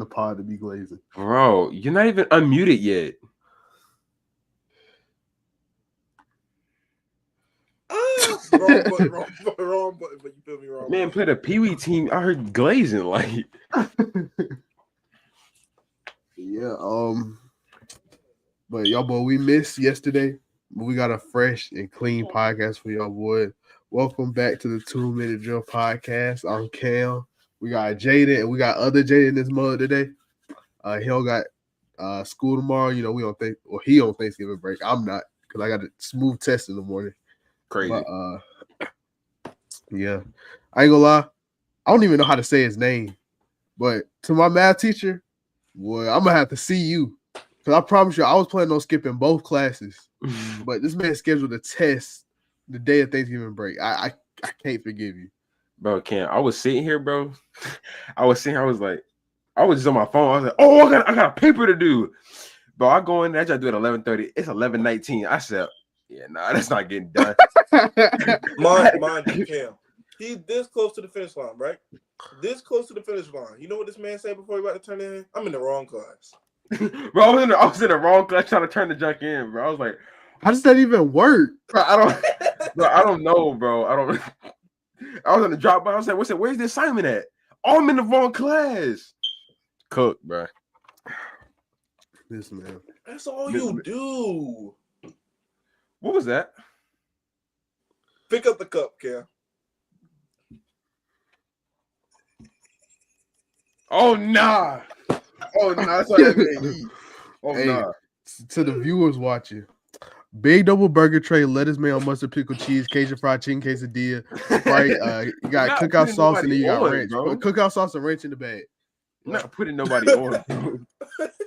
the pod to be glazing. Bro, you're not even unmuted yet. Wrong button, but you feel me wrong. Man, played a Pee-wee team. I heard glazing like. Yeah. But y'all boy, we missed yesterday. But we got a fresh and clean podcast for y'all boy. Welcome back to the 2 Minute Drill Podcast. I'm Cam. We got Jaden and we got other Jaden in this mode today. Hill got school tomorrow. You know, he on Thanksgiving break. I'm not because I got a smooth test in the morning. Crazy. But, yeah. I ain't gonna lie. I don't even know how to say his name. But to my math teacher, boy, I'm gonna have to see you. Because I promise you, I was planning on skipping both classes. But this man scheduled a test the day of Thanksgiving break. I can't forgive you. Bro, Cam, I was sitting here, bro. I was just on my phone. I was like, oh, I got a paper to do. Bro, I go in there, I try to do it at 11:30. It's 11:19. I said, yeah, nah, that's not getting done. Mind you, Cam. He's this close to the finish line, right? This close to the finish line. You know what this man said before he about to turn in? I'm in the wrong class. Bro, I was in the wrong class trying to turn the junk in, bro. I was like, how does that even work? Bro, I don't know, bro. I was on the drop by. I was like, where's the assignment at? Oh, I'm in the wrong class. Cook, bro. This man. That's all you do. What was that? Pick up the cup, Cam. Oh, nah. Oh, nah. That's what that man eat. Oh, hey, nah. To the viewers watching, big double burger tray, lettuce, mayo, mustard, pickle, cheese, Cajun fried chicken, quesadilla, right? You got cookout sauce and then you got ranch. Bro. Cookout sauce and ranch in the bag. I'm not putting nobody on, bro. What's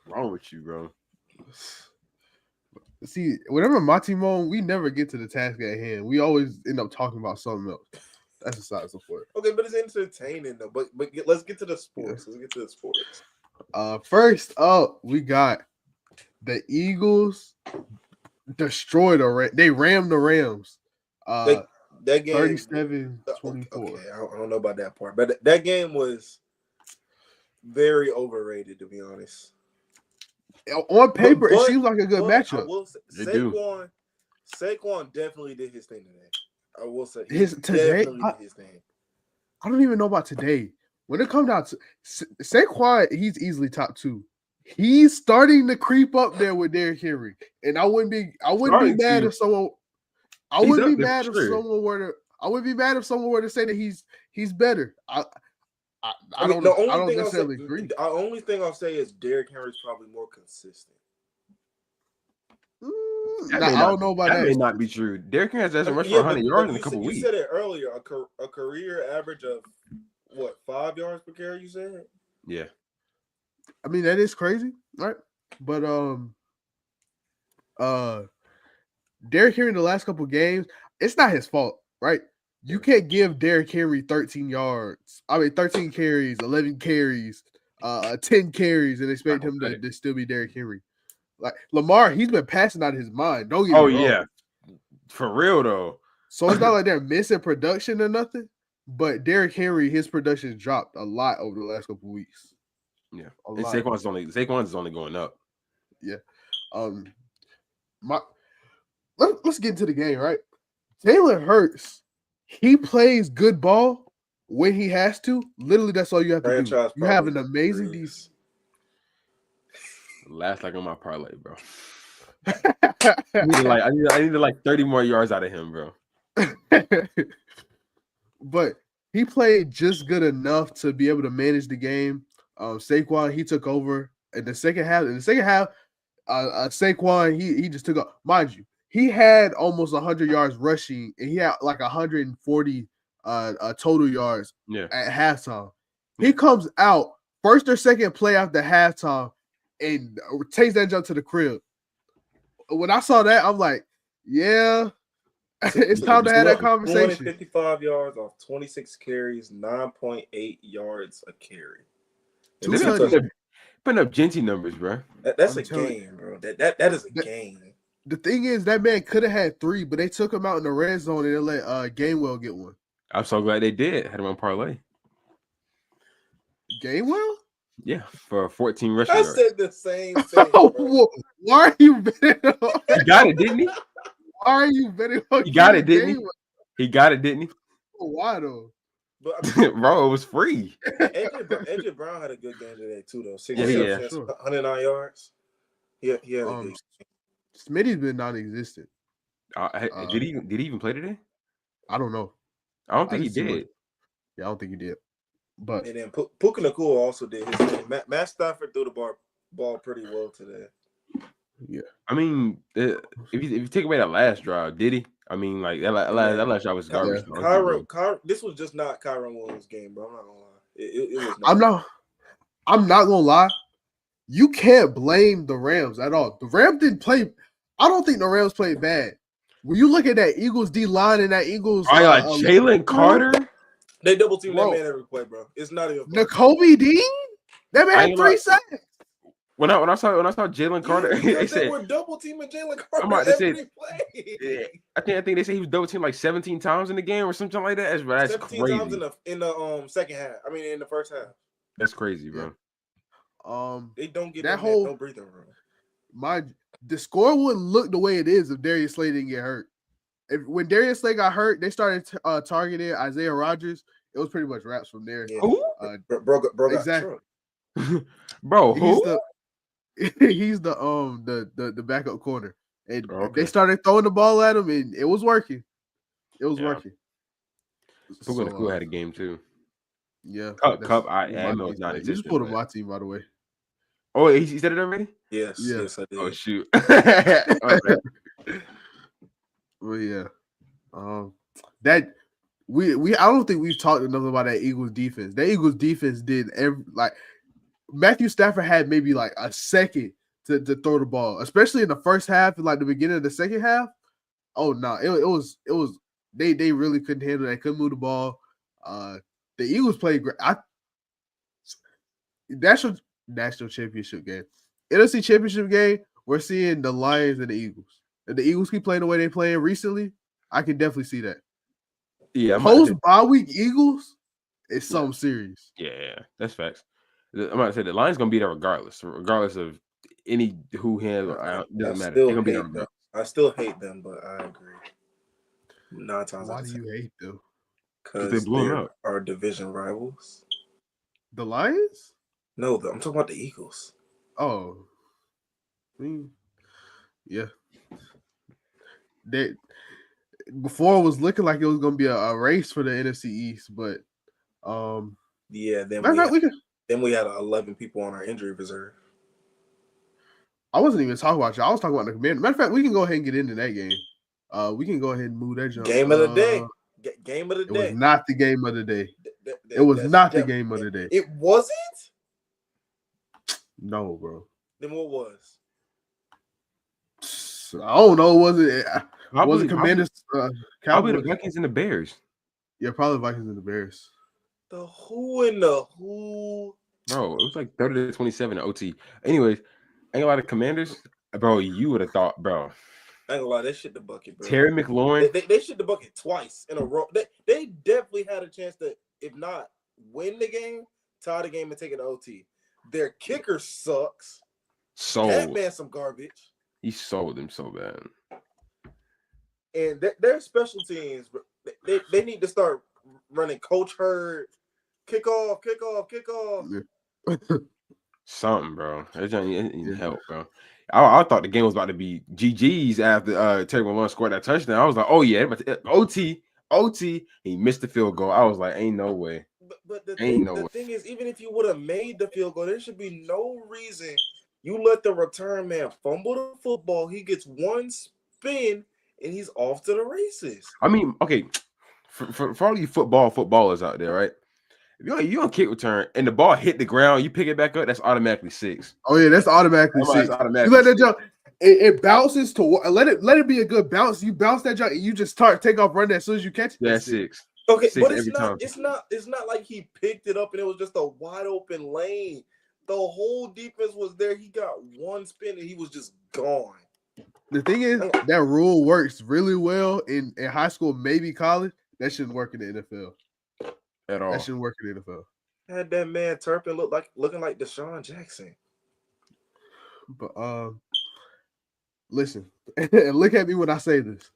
wrong with you, bro? See, whenever my team on, we never get to the task at hand. We always end up talking about something else. That's a side support. Okay, but it's entertaining though. But let's get to the sports. First up, we got the Eagles destroyed they rammed the Rams. That game 37-24. Okay, I don't know about that part, but that game was very overrated, to be honest. On paper, it seems like a good matchup. Saquon definitely did his thing today. I will say his thing. I don't even know about today. When it comes down to Saquon, he's easily top 2. He's starting to creep up there with Derrick Henry, and I wouldn't be mad if someone. I wouldn't be mad if someone were to say that he's better. I don't necessarily agree. The only thing I'll say is Derrick Henry's probably more consistent. I don't know about that. That may not be true. Derrick Henry hasn't rushed for 100 yards in a couple weeks. You said it earlier. A career average of what, 5 yards per carry? You said. Yeah. I mean, that is crazy, right? But Derrick Henry in the last couple games, it's not his fault, right? You can't give Derrick Henry 13 carries, 11 carries, 10 carries, and expect him to still be Derrick Henry. Like Lamar, he's been passing out of his mind. Don't get me wrong. Yeah, for real though. So it's not like they're missing production or nothing. But Derrick Henry, his production dropped a lot over the last couple of weeks. Yeah, and Saquon's only going up. Yeah. Let's get into the game, right? Jalen Hurts, he plays good ball when he has to. Literally, that's all you have to do. You have an amazing defense. Last like on my parlay, bro. I need like 30 more yards out of him, bro. But he played just good enough to be able to manage the game. Saquon, he took over in the second half. Saquon, he just took up. Mind you, he had almost 100 yards rushing, and he had like 140 total yards at halftime. He comes out first or second play after halftime and takes that jump to the crib. When I saw that, I'm like, yeah, it's time to have that conversation. 255 yards off 26 carries, 9.8 yards a carry. Putting up Genty numbers, bro. That's a game, bro. That is a game. The thing is, that man could have had 3, but they took him out in the red zone and they let Gainwell get one. I'm so glad they did. Had him on parlay. Gainwell? Yeah, for 14 rushing I yards. said the same thing. Bro. Why are you betting on? He got it, didn't he? Why are you betting on? He got it, didn't he? Gainwell? He got it, didn't he? Why though? But I mean, Bro, it was free. AJ Brown had a good game today too, though. 6 Yeah, receptions, sure. 109 yards. He had a good game. Smitty's been non-existent. Did he even play today? I don't know. I don't think he didn't see did. Yeah, I don't think he did. But And then Puka Nacua also did his thing. Matt Stafford threw the ball pretty well today. yeah, I mean, if you take away that last drive, did he? I mean, like that last drive was garbage. This was just not Kyron Williams' game, bro. I'm not gonna lie. It was not. I'm not gonna lie. You can't blame the Rams at all. The Rams didn't play. I don't think the Rams played bad. When you look at that Eagles D line and that Eagles, Jalen Carter, they double team that man every play, bro. It's not even Nakobe Dean. That man had 3 sacks. When I saw Jalen Carter, they said we're double teaming Jalen Carter I'm about to every say, play. Yeah, I think they say he was double teamed like 17 times in the game or something like that. That's 17 crazy. times in the second half. I mean, in the first half. That's crazy, bro. They don't get that no breathing room. The score wouldn't look the way it is if Darius Slay didn't get hurt. When Darius Slay got hurt, they started targeting Isaiah Rodgers. It was pretty much wraps from there. Yeah. Who? Bro exactly. Bro, who? He's the backup corner. And they started throwing the ball at him, and it was working. It was working. Puka Nacua had a game too. Yeah. Cup. I was not existent. You just put on my team, by the way. Oh, he said it already? Yes, I did. Oh shoot. Well, yeah. That we I don't think we've talked enough about that Eagles defense. That Eagles defense did Matthew Stafford had maybe like a second to throw the ball, especially in the first half and like the beginning of the second half. Oh no, it was they really couldn't handle that, couldn't move the ball. The Eagles played great. National championship game. NFC championship game, we're seeing the Lions and the Eagles. If the Eagles keep playing the way they're playing recently, I can definitely see that. Yeah, Post-bye week Eagles is something serious. Yeah, that's facts. I'm about to say the Lions gonna be there regardless of any who handle. Doesn't matter. They're gonna be there regardless. I still hate them, but I agree. 9 times. Why do you hate them? Because they blew them out. Our division rivals. The Lions? No, I'm talking about the Eagles. Oh, I mean, yeah. Before it was looking like it was going to be a race for the NFC East, but yeah. Then we had 11 people on our injury reserve. I wasn't even talking about you. I was talking about the Commanders. Matter of fact, we can go ahead and get into that game. We can go ahead and move that jump. Game of the day. Game of the day. It was not the game of the day. It was not the game of the day. It wasn't? No, bro. Then what was? I don't know. Was it Commanders? Probably the Vikings and the Bears. Yeah, probably Vikings and the Bears. The who and the who? Bro, it was like 30-27 in OT. Anyways, ain't a lot of Commanders. Bro, you would have thought, bro. I ain't gonna lie, they shit the bucket, bro. Terry McLaurin. They shit the bucket twice in a row. They definitely had a chance to, if not win the game, tie the game and take it to OT. Their kicker sucks. That man some garbage. He sold him so bad. And their special teams, they need to start running Coach Hurd, kickoff. Something, bro. That need help, bro. I thought the game was about to be GG's after Terry McLaurin scored that touchdown. I was like, oh yeah, but OT. He missed the field goal. I was like, ain't no way. But the thing is, even if you would have made the field goal, there should be no reason you let the return man fumble the football. He gets one spin and he's off to the races. I mean, okay, for all you footballers out there, right? If you're on kick return and the ball hit the ground, you pick it back up, that's automatically 6. Oh yeah, that's automatically 6. You let that jump, it bounces to let it be a good bounce. You bounce that jump and you just take off running as soon as you catch it. That's 6. Okay, but it's not like he picked it up and it was just a wide open lane. The whole defense was there. He got one spin and he was just gone. The thing is, that rule works really well in high school, maybe college. That shouldn't work in the NFL at all. That shouldn't work in the NFL. Had that man Turpin looking like Deshaun Jackson. But listen, and look at me when I say this.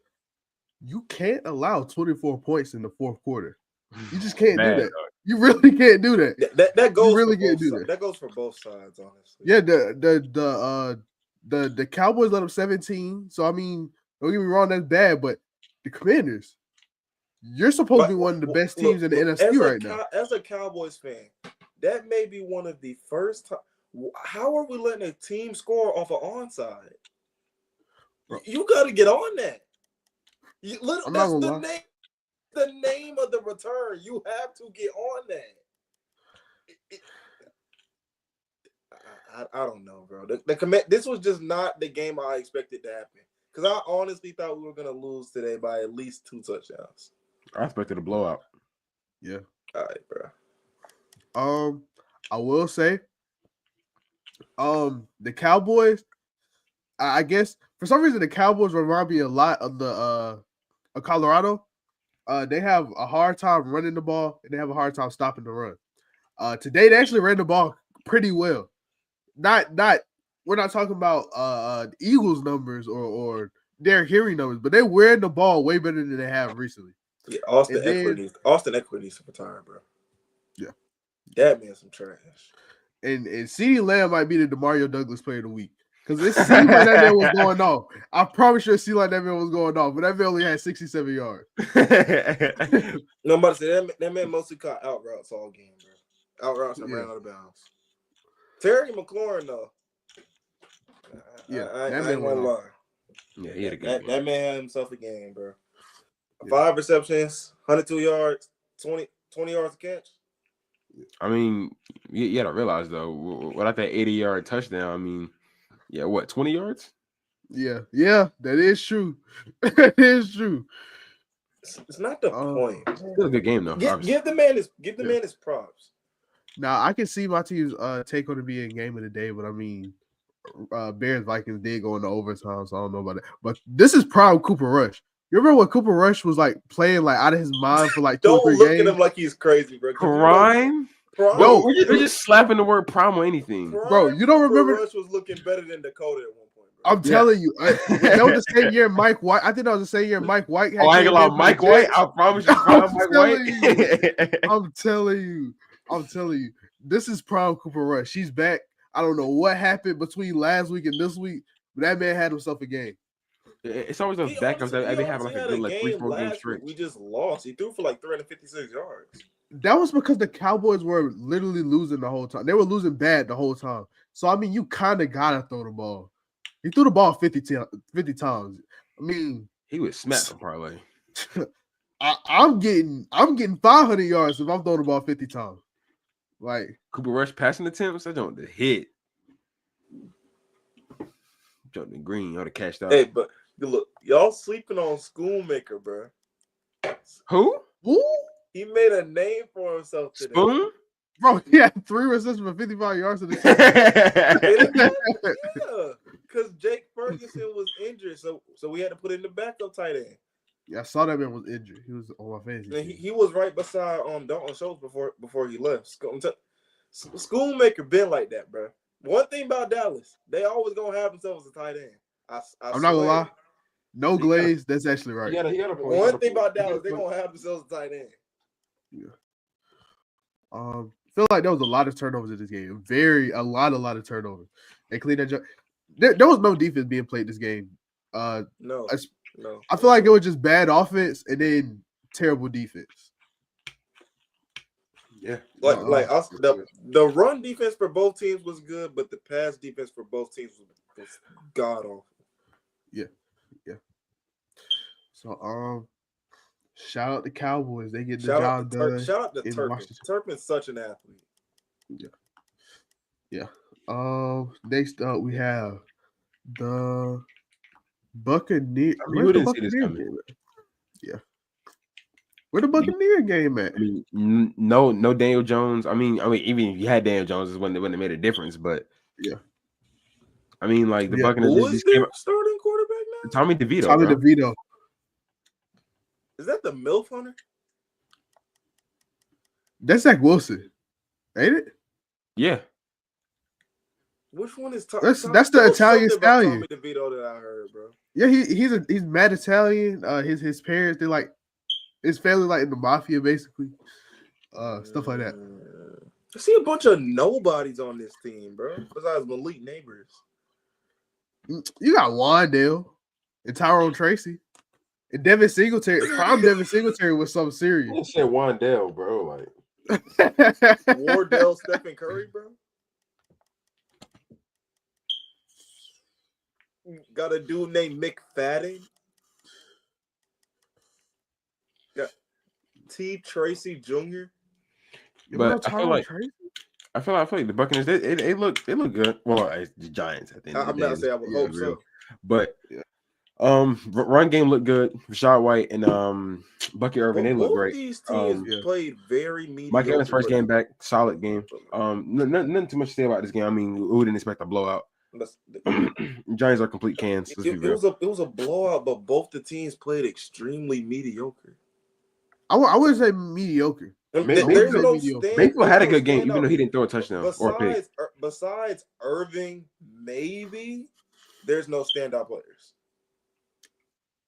You can't allow 24 points in the fourth quarter. You just can't do that. You really can't do that. That goes. You really for can't both do that. That goes for both sides, honestly. Yeah, the Cowboys let up 17. So I mean, don't get me wrong, that's bad. But the Commanders, you're supposed to be one of the best teams in the NFC right now. As a Cowboys fan, that may be one of the first time. How are we letting a team score off an onside? Bro. You got to get on that. That's the name of the return. You have to get on that. I don't know, bro. This was just not the game I expected to happen. Because I honestly thought we were going to lose today by at least 2 touchdowns. I expected a blowout. Yeah. All right, bro. I will say, the Cowboys, I guess for some reason the Cowboys remind me a lot of the of Colorado. They have a hard time running the ball and they have a hard time stopping the run. Today they actually ran the ball pretty well. Not we're not talking about the Eagles numbers or their hearing numbers, but they ran the ball way better than they have recently. Yeah, Austin Eckler needs to retire, bro. Yeah. That man's some trash. And CeeDee Lamb might be the DeMario Douglas player of the week. Because it seemed like that man was going off. I promise you it seemed like that man was going off, but that man only had 67 yards. No, I'm about to say that man mostly caught out routes all game, bro. Out routes and ran out of bounds. Terry McLaurin, though. I ain't gonna lie. Yeah, he had a good game. That man had himself a game, bro. 5 receptions, 102 yards, 20 yards to catch. I mean, you got to realize, though, without that 80-yard touchdown, I mean, 20 yards? Yeah, that is true. That is true. It's not the point. It's a good game, though. Give the man his props. Now, I can see my team's take on it being game of the day, but I mean, Bears Vikings did go into overtime, so I don't know about that. But this is prime Cooper Rush. You remember when Cooper Rush was like playing like out of his mind for like 2 or 3 games? Don't look at him like he's crazy, bro. Prime? No, we're just slapping the word prime or anything. Bro, you don't remember? Rush was looking better than Dakota at one point, bro. I'm telling you. That was the same year Mike White. I think that was the same year Mike White had I ain't gonna lie, Mike White. I promise you, prime Mike White. I'm telling you. This is prime Cooper Rush. She's back. I don't know what happened between last week and this week, but that man had himself a game. It's always those backups that they have like a good 3-4 game stretch. We just lost. He threw for like 356 yards. That was because the Cowboys were literally losing the whole time. They were losing bad the whole time. So I mean, you kind of gotta throw the ball. He threw the ball 50 times. I mean, he would smack the parlay. I'm getting 500 yards if I'm throwing the ball 50 times. Like Cooper Rush passing attempts, I don't the hit. Jumped in green, y'all to catch out. Hey, but look, y'all sleeping on Schoonmaker, bro. Who? He made a name for himself today. Spoon? Bro, he had 3 receptions for 55 yards in the Yeah, because Jake Ferguson was injured, so we had to put in the backup tight end. Yeah, I saw that man was injured. He was on my fantasy. He was right beside Dalton Schultz before he left. Schoonmaker been like that, bro. One thing about Dallas, they always gonna have themselves a tight end. I'm not gonna lie. No glaze. That's actually right. One thing about Dallas, they're gonna have themselves a tight end. Yeah. Feel like there was a lot of turnovers in this game. A lot of turnovers. They cleaned that. There was no defense being played this game. No. I feel like it was just bad offense and then terrible defense. Yeah. The run defense for both teams was good, but the pass defense for both teams was god awful. Yeah. So shout out the Cowboys. They get the job done. Shout out to Turpin. Turpin's such an athlete. Yeah. Next up we have the Buccaneers. We didn't see this coming. Yeah. Where the Buccaneer game at? I mean, no Daniel Jones. I mean, even if you had Daniel Jones, it wouldn't have made a difference. But yeah, I mean, like the Buccaneers. Who is their starting quarterback now? Tommy DeVito. DeVito. Is that the MILF hunter? That's Zach Wilson. Ain't it? Yeah. Which one is Tom? That's the Italian stallion. Tommy DeVito that I heard, bro. Yeah, he's mad Italian. His parents, they're like his family like in the mafia basically. Stuff like that. I see a bunch of nobodies on this team, bro. Besides Malik Neighbors. You got Wandale and Tyrone Tracy. And Devin Singletary. Prime Devin Singletary was something serious. You said Wandale, bro. Wardell, Stephen Curry, bro. Got a dude named McFadden. Got T. Tracy Jr. But I feel like the Buccaneers they look good. Well, it's the Giants at the end of the day. I'm not saying I would hope so. But run game looked good. Rashad White and Bucky Irving, they look great. These teams played very mediocre. Mike Evans' first game back, solid game. Nothing too much to say about this game. I mean, we didn't expect a blowout. Giants are complete cans. It was a blowout, but both the teams played extremely mediocre. I wouldn't say mediocre. Mayfield had a good game, even though he didn't throw a touchdown or a pick. Besides Irving, maybe there's no standout players.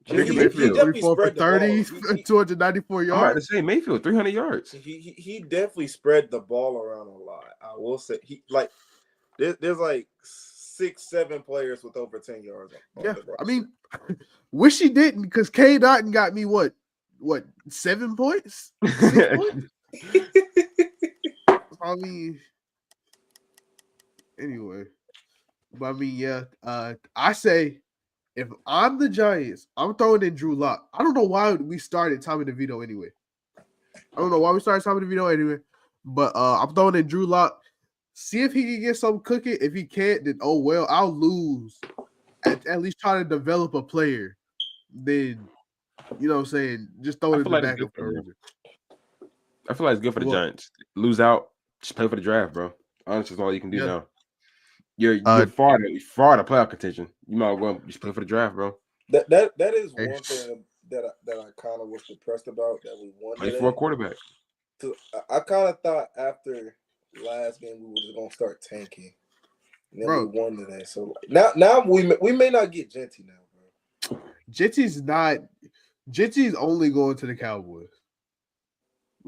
He definitely spread 30, 294 yards. I'm about to say Mayfield, 300 yards. He definitely spread the ball around a lot. I will say there's like 6-7 players with over 10 yards. Yeah, I mean, wish he didn't because K. Dotton got me what 7 points? 6 points? I mean, anyway, but I mean, yeah. I say if I'm the Giants, I'm throwing in Drew Lock. I don't know why we started Tommy DeVito anyway. But I'm throwing in Drew Lock. See if he can get something cooking. If he can't, then oh well, I'll lose. At least try to develop a player. Then, you know what I'm saying? Just throw it in the back of the I feel like it's good for the Giants. Lose out, just play for the draft, bro. Honestly, that's all you can do now. You're far to playoff contention. You might as well just play for the draft, bro. That is one thing that I kind of was depressed about that we won. Play for a quarterback. So I kind of thought after last game we were just gonna start tanking, and then we won today. So now we may not get Genty now, bro. Genty's only going to the Cowboys.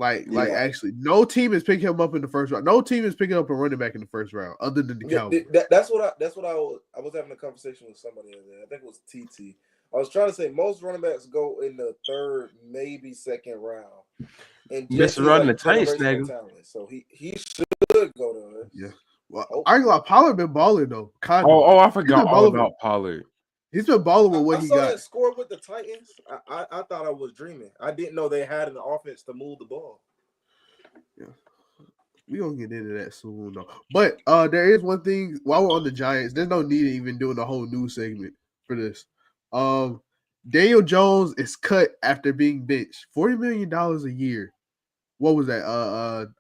Actually, no team is picking him up in the first round. No team is picking up a running back in the first round, other than the Cowboys. That's what I was having a conversation with somebody the other day. I think it was TT. I was trying to say most running backs go in the third, maybe second round. And just running the tank snag. So he should go to us. Yeah. Well, I ain't gonna lie, Pollard been balling though. Kinda. Oh, I forgot all about Pollard. He's been balling with what he got. I saw that score with the Titans. I thought I was dreaming. I didn't know they had an offense to move the ball. Yeah. We're going to get into that soon, though. But there is one thing. While we're on the Giants, there's no need of even doing a whole news segment for this. Daniel Jones is cut after being benched. $40 million a year. What was that?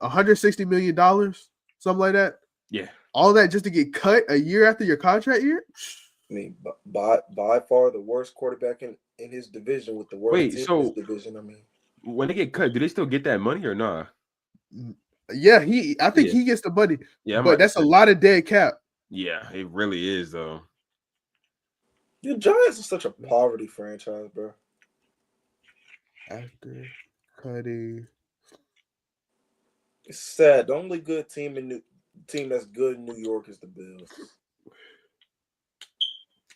$160 million? Something like that? Yeah. All that just to get cut a year after your contract year? I mean, by far the worst quarterback in his division with the worst team in his division. I mean, when they get cut, do they still get that money or not? Yeah, I think he gets the money. Yeah, but that's a lot of dead cap. Yeah, it really is though. The Giants are such a poverty franchise, bro. After cutting, it's sad. The only good team that's good in New York is the Bills.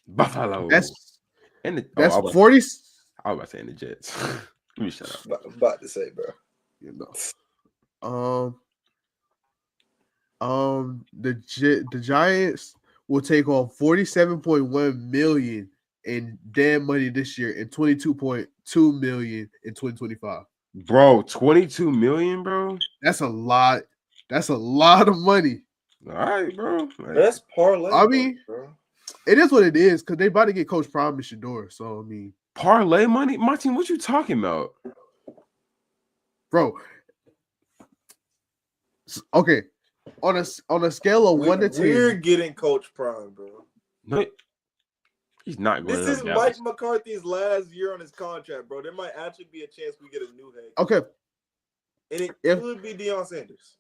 Buffalo. That's 40. I was about to say in the Jets. Let me shut up. I'm about to say, bro. You know. The Giants will take on $47.1 million in damn money this year and $22.2 million in 2025. Bro, $22 million, bro. That's a lot. That's a lot of money. All right, bro. That's parlay. I mean, bro. It is what it is because they about to get Coach Prime and Shador. So I mean, parlay money, Martin. What you talking about, bro? Okay, on a scale of 1 to 10, we're getting Coach Prime, bro. No, he's not going. This is Mike McCarthy's last year on his contract, bro. There might actually be a chance we get a new head. Okay, and it could be Deion Sanders.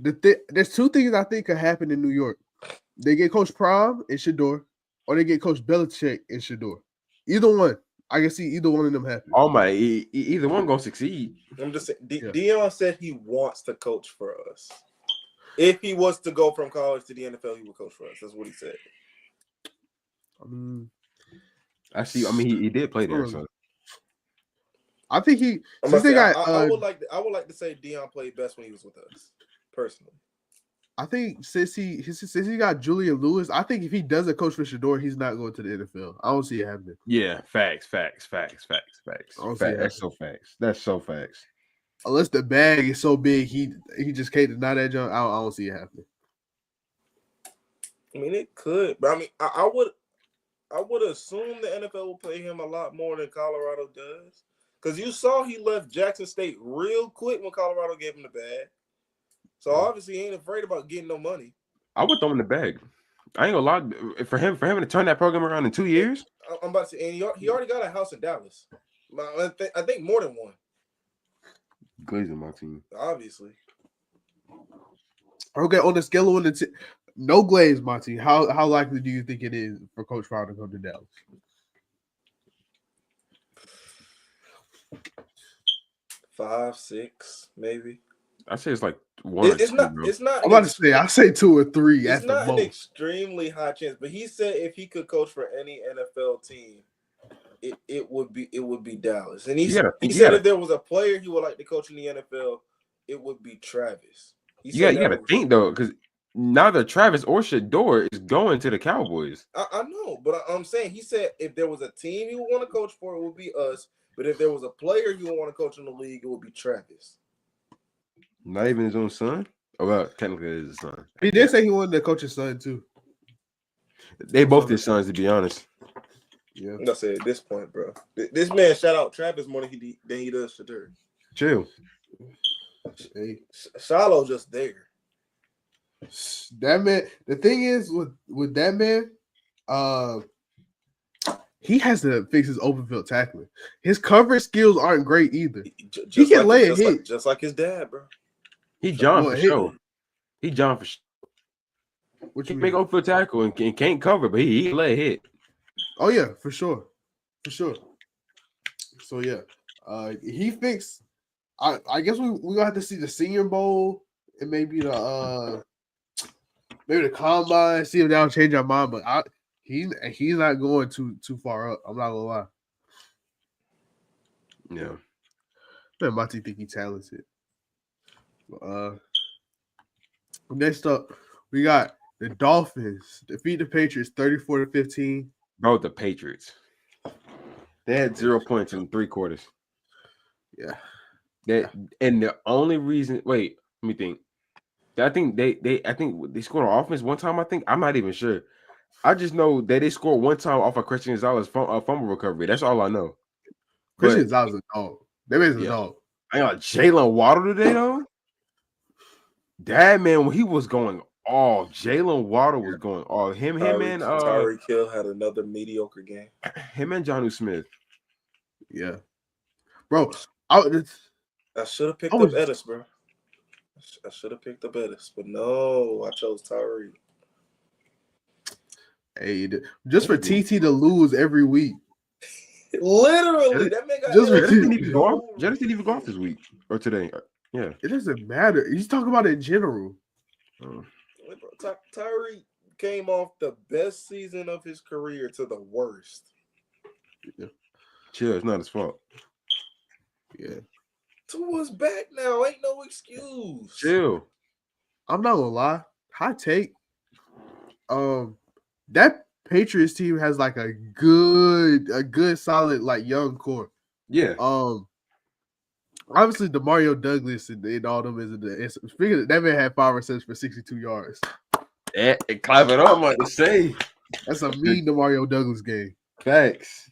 There's two things I think could happen in New York. They get Coach Prime and Shador, or they get Coach Belichick and Shador. Either one. I can see either one of them happen. Oh my, either one gonna succeed. I'm just saying. Deion said he wants to coach for us. If he was to go from college to the NFL, he would coach for us. That's what he said. I see. I mean, he did play there, so I think he. I would like to say Deion played best when he was with us, personally. I think since he got Julian Lewis, I think if he doesn't coach for Shador, he's not going to the NFL. I don't see it happening. Yeah, facts. That's so facts. That's so facts. Unless the bag is so big, he just can't deny that jump. I don't see it happening. I mean, it could, but I mean, I would assume the NFL will pay him a lot more than Colorado does, because you saw he left Jackson State real quick when Colorado gave him the bag. So obviously he ain't afraid about getting no money. I would throw him in the bag. I ain't gonna lie. For him to turn that program around in 2 years. I'm about to say, and he already got a house in Dallas. I think more than one. Glazing my team. Obviously. Okay, on the scale of 1 to 10, no Glaze, Monty. How likely do you think it is for Coach Prime to go to Dallas? 5, 6, maybe. I say it's like 1 or 2. It's not. I'm about to say. I say 2 or 3. It's not an extremely high chance, but he said if he could coach for any NFL team, it would be Dallas. And he said if there was a player he would like to coach in the NFL, it would be Travis. You got to think though, because neither Travis or Shador is going to the Cowboys. I know, but I'm saying he said if there was a team he would want to coach for, it would be us. But if there was a player he would want to coach in the league, it would be Travis. Not even his own son? Oh, well, technically it is his son. He did say he wanted to coach his son too. They both his sons, to be honest. Yeah, I say at this point, bro, this man shout out Travis more than he does Shador. Chill. Hey, Shiloh just there. That man. The thing is with that man, he has to fix his open field tackling. His coverage skills aren't great either. He can lay a hit, just like his dad, bro. He John for sure. He John for sure. What you make open field tackle and can't cover, but he lay a hit. Oh yeah, for sure. So yeah, he fixed. I guess we gonna have to see the Senior Bowl and maybe the combine, see if that'll change our mind. But he's not going too far up. I'm not gonna lie. Yeah, man, Monty think he's talented. Next up, we got the Dolphins defeat the Patriots 34-15. Bro, the Patriots. They had 0 points in 3 quarters. Yeah. And the only reason, wait, let me think. I think they scored on offense one time. I'm not even sure. I just know that they scored one time off of Christian Gonzalez fumble recovery. That's all I know. Christian Gonzalez is a dog. That man's a dog. I got Jalen Waddle today though. That man, when he was going off, Jalen Waddle was going off. Him and Tyreek Hill had another mediocre game. Him and Jonnu Smith. Yeah, bro. I should have picked up Edis, bro. I should have picked up Edis, but no, I chose Tyreek. Hey, just for TT to lose every week. Literally, that man got Jedis didn't even go off this week or today. Yeah, it doesn't matter. He's talking about it in general. Tyreek came off the best season of his career to the worst. Yeah. Chill, it's not his fault. Yeah. Tua's back now. Ain't no excuse. Chill. I'm not gonna lie. Hot take. That Patriots team has like a good solid like young core. Yeah. Obviously Demario Douglas and all them is in the speaking of, that man had 5 receptions for 62 yards. Yeah, and clap it up, I'm about to say. That's a mean Demario Douglas game. Facts.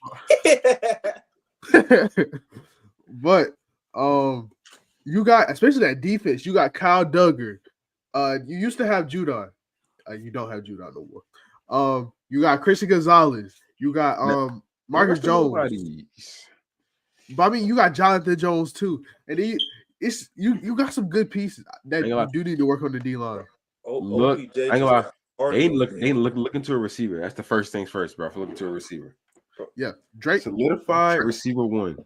But you got, especially that defense, you got Kyle Duggar. You used to have Judon. You don't have Judon no more. You got Christian Gonzalez. You got Marcus Jones. But I mean, you got Jonathan Jones too. And then it's you got some good pieces that you do need to work on the D line. Look, OBJ I ain't gonna lie. They ain't cardio, look into a receiver. That's the first things first, bro. Look into a receiver. Yeah, Drake solidified receiver one.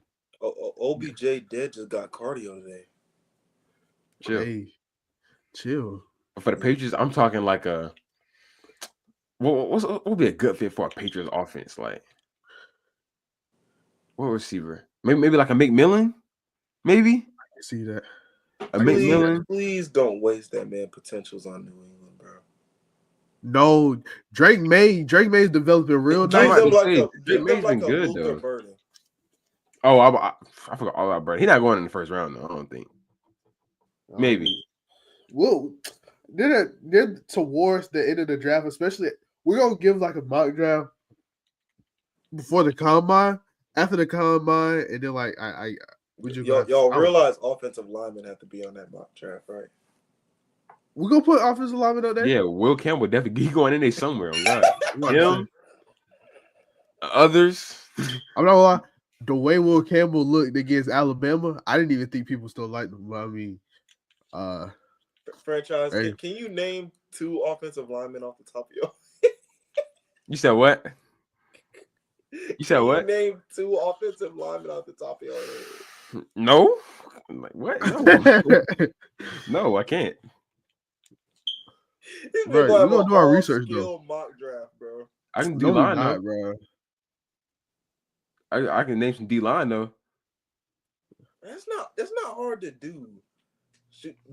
OBJ dead just got cardio today. Chill. Hey, chill. For the Patriots, I'm talking like a what would be a good fit for a Patriots offense? Like what receiver? Maybe like a McMillan? Maybe I can see that. A McMillan. Please don't waste that man potentials on New England, bro. No, Drake May is developing real nice. Drake May's been good though. Burden. Oh, I forgot all about Burden. He's not going in the first round though. I don't think. Maybe. Well, they're towards the end of the draft, especially we're gonna give like a mock draft before the combine, after the combine, and then like y'all realize offensive linemen have to be on that mock draft, right? We're gonna put offensive linemen up there. Yeah, Will Campbell definitely going in there somewhere. Him, others. I'm not gonna lie. The way Will Campbell looked against Alabama, I didn't even think people still liked him. I mean, franchise. Hey. Can you name 2 offensive linemen off the top of your? You said what? You said what? Name 2 offensive linemen off the top of your head. No. I'm like what? No. No, I can't. Bro, we're gonna do our research though. Mock draft, bro. I can do line though, bro. I can name some D line though. That's not hard to do.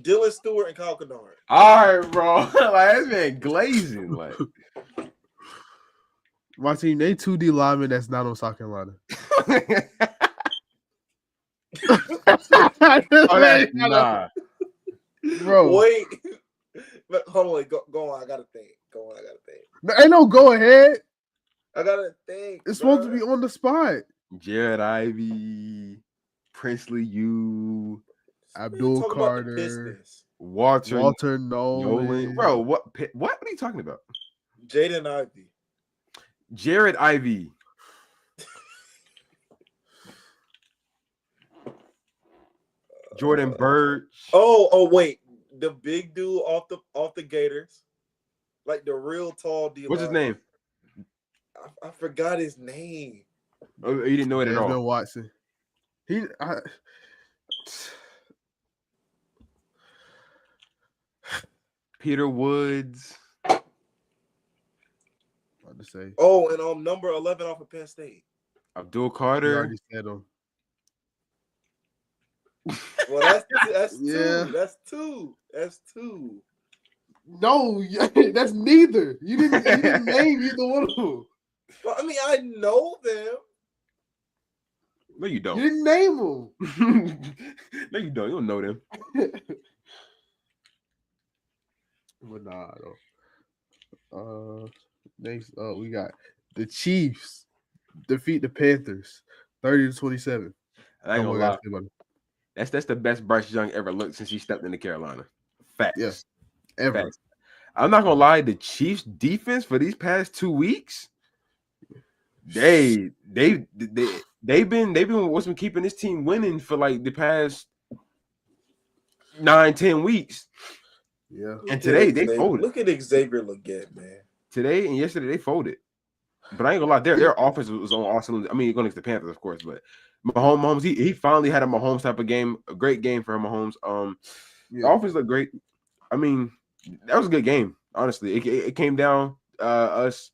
Dylan Stewart and Kyle Kennard. All right, bro. Like that's man glazing. Like my team, they 2 D linemen that's not on South Carolina. Nah. Bro. Wait. But hold on, go on. I gotta think. No, ain't no go ahead. I gotta think. It's supposed to be on the spot. Jared Ivey, Princely U, Abdul Carter, Walter Nolan. Bro, what are you talking about? Jaden Ivey. Jared Ivey. Jordan Birch. Oh, wait. The big dude off the Gators. Like the real tall D. What's his name? I forgot his name. Oh, you didn't know it at all. Desmond Watson. Peter Woods. What to say? Oh, and number 11 off of Penn State. Abdul Carter. You already said him. Well, that's yeah. That's two. No, that's neither. You didn't name either one of them. Well, I mean, I know them. No, you don't. You didn't name them. No, you don't. You don't know them. But nah, though. Next, we got the Chiefs defeat the Panthers 30-27. I ain't gonna lie. That's the best Bryce Young ever looked since he stepped into Carolina. Facts. Yes. Ever. Facts. I'm not gonna lie, the Chiefs defense for these past 2 weeks, they've been what's been keeping this team winning for like the past 9-10 weeks. Yeah. And today they folded. Look at Xavier Legette, man. Today and yesterday they folded. But I ain't gonna lie, their offense was on awesome. I mean, going against the Panthers, of course, but Mahomes, he finally had a Mahomes type of game, a great game for Mahomes. The offense looked great. I mean, that was a good game, honestly. It came down us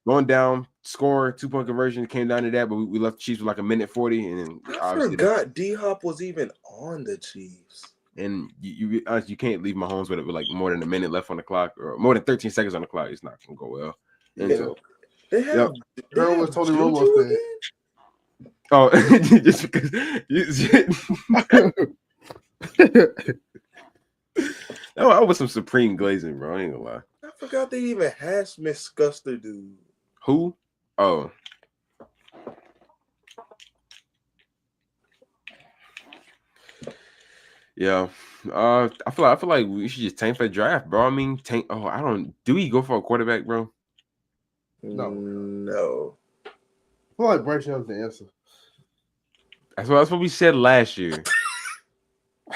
going down, score 2-point conversion. It came down to that, but we left the Chiefs with like a minute 40, and then I forgot D-Hop was even on the Chiefs. And you can't leave Mahomes with like more than a minute left on the clock or more than 13 seconds on the clock. It's not gonna go well. And so, they have what Tony Romo said. Oh, just because that was some supreme glazing, bro. I ain't gonna lie. I forgot they even had Smith Scuster, dude. Who? Oh. Yeah. I feel like we should just tank for the draft, bro. I mean, tank. Oh, I don't. Do we go for a quarterback, bro? No. I feel like Bryce Young's the answer. That's what we said last year.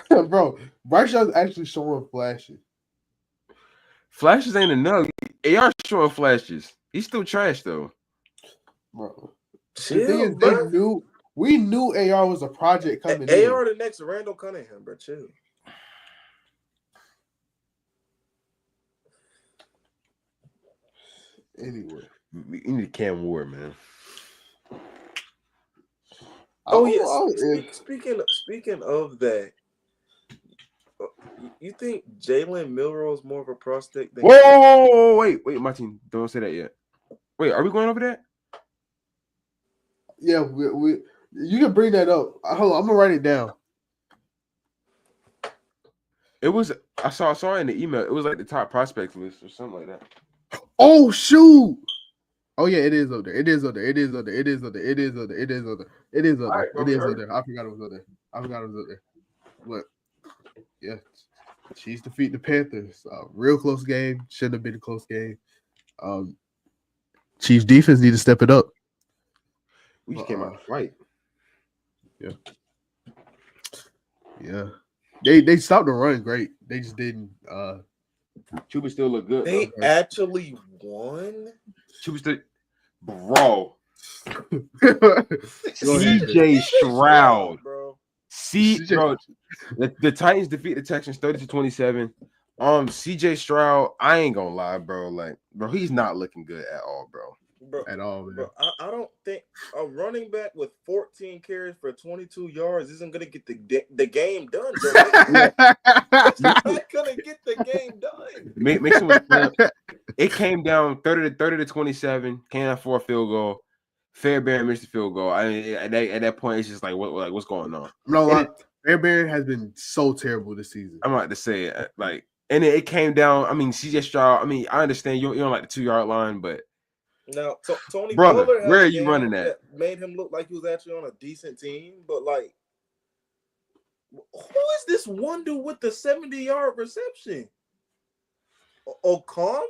Bro, Bryce Young's actually showing flashes. Flashes ain't enough. AR showing flashes. He's still trash though. Bro. Chill, The thing is, bro. we knew AR was a project coming in. AR the next Randall Cunningham, bro. Chill. Anyway. We need Cam Ward, man. Oh yes. Speaking of that, you think Jalen Milroe's more of a prospect than? Whoa! Wait, Martin, don't say that yet. Wait, are we going over that? Yeah, we you can bring that up. Hold on, I'm gonna write it down. It was I saw it in the email. It was like the top prospects list or something like that. Oh shoot! Oh yeah, it is up there. It is up there. I forgot it was up there. But yeah, Chiefs defeat the Panthers. Real close game. Shouldn't have been a close game. Chiefs defense need to step it up. We just came out to fight. Yeah. They stopped the run great. They just didn't. Chuba still look good. They actually won. Chuba still, bro. CJ Stroud, bro. Bro. The Titans defeat the Texans 30-27. CJ Stroud, I ain't gonna lie, bro. Like, bro, he's not looking good at all, bro. At all, man. Bro, I don't think a running back with 14 carries for 22 yards isn't gonna get the game done. It's not gonna get the game done. It came down 30-27. Came down for a field goal. Fairbairn missed the field goal. I mean, at that point, it's just like, what's going on? No, Fairbairn has been so terrible this season. I'm about to say it, like, and it came down. I mean, CJ Stroud. I mean, I understand you don't like the 2-yard line, but. Now, Tony brother, Pollard where are you running at? Made him look like he was actually on a decent team, but like, who is this one dude with the 70-yard reception? Okonwo?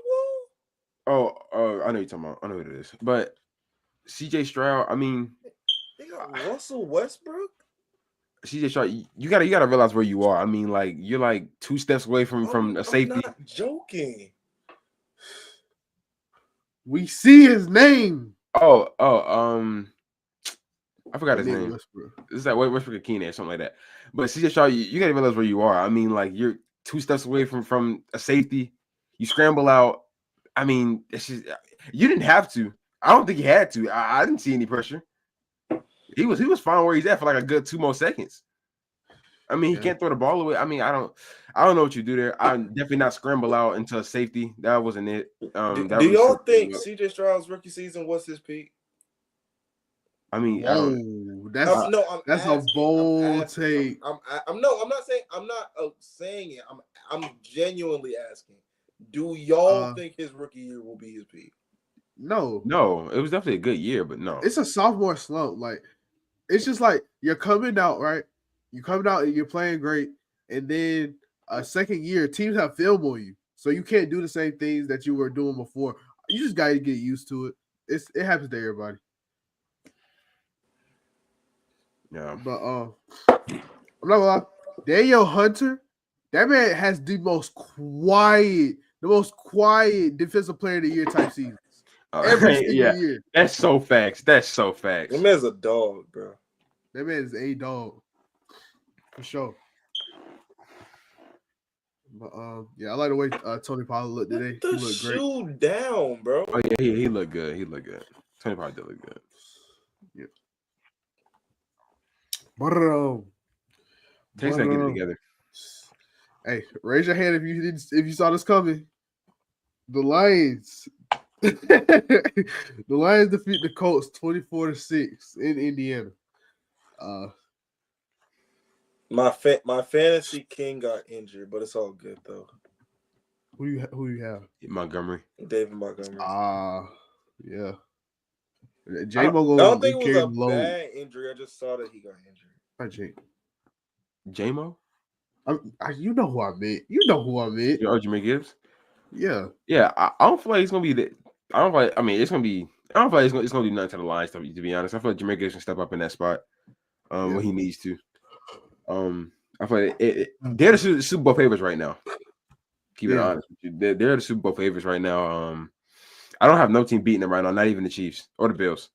Oh, I know you're talking about. I know what it is. But CJ Stroud, I mean, they got Russell Westbrook. CJ Stroud, you gotta realize where you are. I mean, like, you're like 2 steps away from a safety. I'm not joking. We see his name. I forgot his name. Westbrook. It's that Westbrook Akine or something like that. But CJ Stroud, you gotta realize where you are. I mean, like, you're 2 steps away from a safety. You scramble out. I mean, it's just, you didn't have to. I don't think he had to. I didn't see any pressure. He was fine where he's at for like a good 2 more seconds. I mean, he can't throw the ball away. I mean, I don't know what you do there. I'm definitely not scramble out into a safety. That wasn't it. Do y'all think CJ Stroud's rookie season was his peak? I mean, that's a bold take. I'm not saying it. I'm genuinely asking. Do y'all think his rookie year will be his peak? No, it was definitely a good year, but no. It's a sophomore slump. Like, it's just like you're coming out, right? You're coming out and you're playing great, and then a second year, teams have film on you, so you can't do the same things that you were doing before. You just got to get used to it. It happens to everybody. Yeah, but I'm not gonna lie. Daniel Hunter, that man has the most quiet defensive player of the year type seasons. Every single year. That's so facts. That man's a dog, bro. That man is a dog. For sure. But I like the way Tony Pollard looked today. He looked great. Shoe down, bro. Oh yeah, he looked good. Tony Pollard did look good. Yeah. But Takes that to get it together. Hey, raise your hand if you saw this coming. The Lions. The Lions defeat the Colts 24-6 in Indiana. My fantasy king got injured, but it's all good though. Who you have? Montgomery. David Montgomery. Yeah. I don't think it was a bad injury. I just saw that he got injured. Hi, Jake. J-Mo? You know who I meant. Oh, Jimmy Gibbs? Yeah. Yeah, I don't feel like it's gonna be that. I don't feel like it's gonna do nothing to the Lions, to be honest. I feel like Jamaica can step up in that spot when he needs to. I feel they're the Super Bowl favorites right now. Keep it honest with you. They're the Super Bowl favorites right now. I don't have no team beating them right now, not even the Chiefs or the Bills.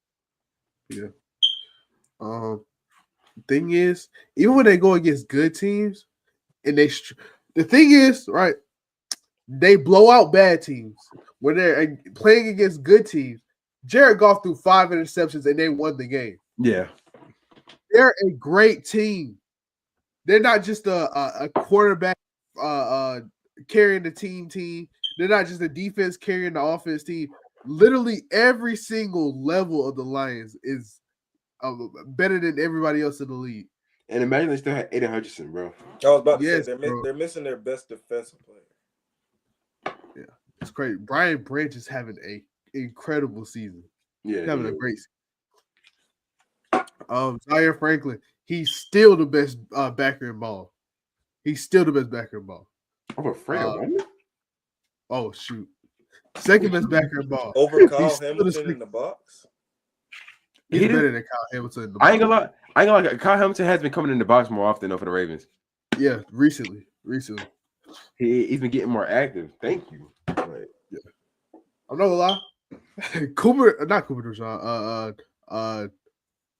Yeah. Thing is, even when they go against good teams, and the thing is, right, they blow out bad teams. When they're playing against good teams, Jared Goff threw 5 interceptions and they won the game. Yeah. They're a great team. They're not just a quarterback carrying the team. They're not just a defense carrying the offense team. Literally every single level of the Lions is better than everybody else in the league. And imagine they still had Aiden Hutchinson, bro. I was about to say they're missing their best defensive player. Yeah, it's crazy. Brian Branch is having an incredible season. Yeah, he's having a great season. Zaire Franklin, he's still the best backer in ball. He's still the best backer in ball. I'm afraid of him. Oh shoot, second best backer in ball over Kyle Hamilton in the box. He's better than Kyle Hamilton in the box. I ain't gonna lie. Kyle Hamilton has been coming in the box more often though for the Ravens. Yeah, recently. He's been getting more active. Thank you. Right. Yeah. I'm not gonna lie.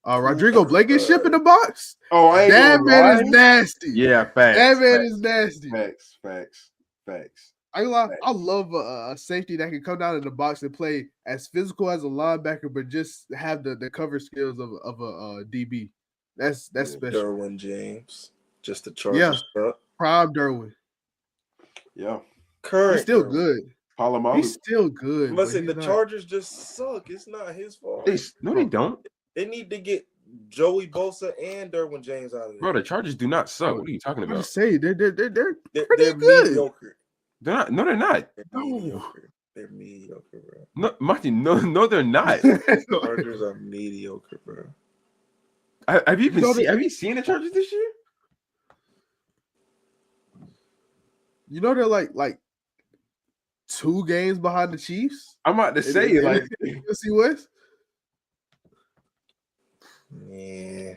Rodrigo Blankenship in the box. Oh, that man is nasty. Yeah, facts. That man is nasty. Facts. I love a safety that can come down in the box and play as physical as a linebacker, but just have the cover skills of a DB. That's special. Derwin James, just the Chargers. Yeah, prime Derwin. Yeah, he's still good. Palomalu. He's still good. But the Chargers just suck. It's not his fault. They don't. They need to get Joey Bosa and Derwin James out of there. Bro, the Chargers do not suck. What are you talking about? I say they're pretty good. Mediocre. They're not. No, they're not. They're mediocre, bro. No, Marty. No, they're not. Chargers are mediocre, bro. Have you seen the Chargers this year? You know they're like 2 games behind the Chiefs. I'm about to say see West. Yeah,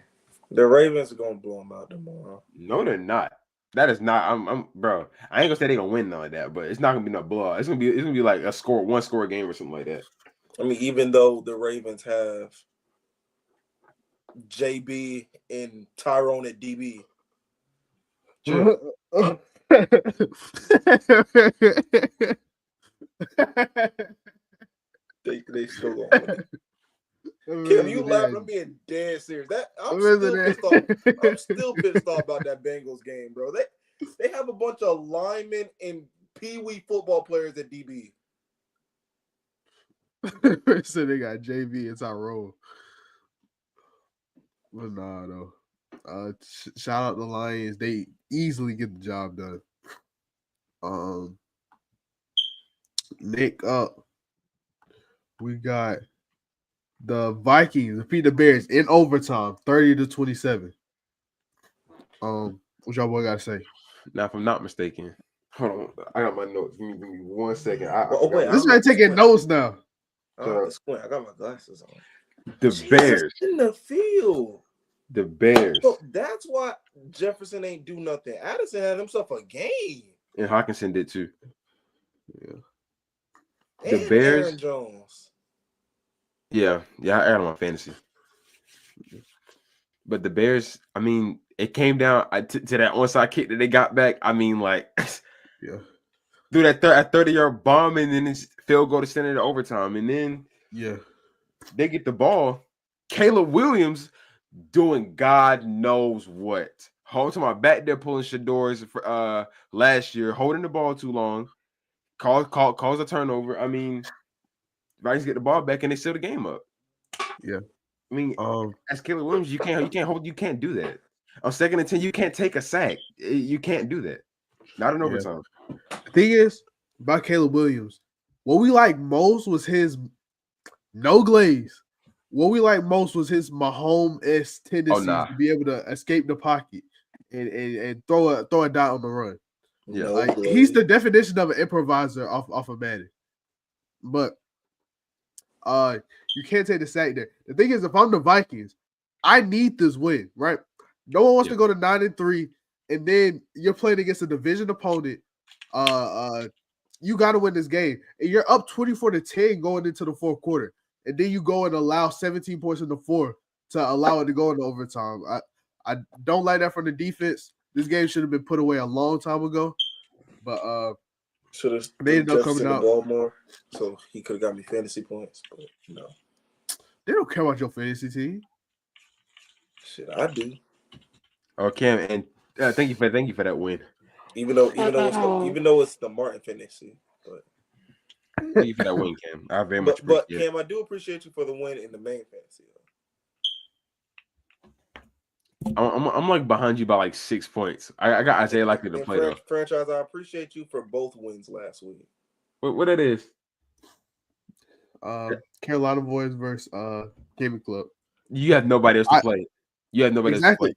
the Ravens are gonna blow them out tomorrow. No, they're not. That is not. I'm bro. I ain't gonna say they're gonna win none of that, but it's not gonna be no blowout. It's gonna be like a 1-score game or something like that. I mean, even though the Ravens have JB and Tyrone at DB. Sure. they still gonna win. Kim, you laughing? I'm being dead serious. I'm still pissed off about that Bengals game, bro. They have a bunch of linemen and pee-wee football players at DB. So they got JV and Tyrone. But nah, though. Shout out the Lions. They easily get the job done. Nick up. We got the Vikings defeat the Bears in overtime, 30-27. What y'all boy got to say? Now, if I'm not mistaken, hold on. I got my notes. Give me 1 second. This man taking notes now. I got my glasses on. The Bears in the field. The Bears. So that's why Jefferson ain't do nothing. Addison had himself a game. And Hawkinson did too. Yeah. The Bears. Aaron Jones. Yeah, I added on my fantasy. But the Bears, I mean, it came down to that onside kick that they got back. I mean, like, yeah, threw that 30-yard bomb and then it's field goal to send it to overtime. And then they get the ball. Caleb Williams doing God knows what. Hold to my back there pulling Shador's last year, holding the ball too long, calls a turnover. I mean, Vikings get the ball back and they seal the game up. Yeah. I mean, as Caleb Williams, you can't do that. On 2nd and 10, you can't take a sack. You can't do that. Not in overtime. The thing is about Caleb Williams, what we like most was his no glaze. What we like most was his Mahomes tendency to be able to escape the pocket and throw a dot on the run. Yeah, like he's the definition of an improviser off of Madden. But you can't take the sack there. The thing is, if I'm the Vikings, I need this win, right? No one wants to go to 9-3 and then you're playing against a division opponent. You got to win this game, and you're up 24-10 going into the fourth quarter, and then you go and allow 17 points in the fourth to allow it to go into overtime. I don't like that from the defense. This game should have been put away a long time ago, but should have they ended up coming the out. ball more, so he could have got me fantasy points. But no, they don't care about your fantasy team. Shit, I do. Oh, Cam, and thank you for that win. Even though it's the Martin fantasy, but thank you for that win, Cam. I very much appreciate it. But Cam, I do appreciate you for the win in the main fantasy. I'm like behind you by like 6 points. I got Isaiah Likely to play though. Franchise, I appreciate you for both wins last week. What that is? Carolina Boys versus Gaming Club. You have nobody else to play. You have nobody else to play.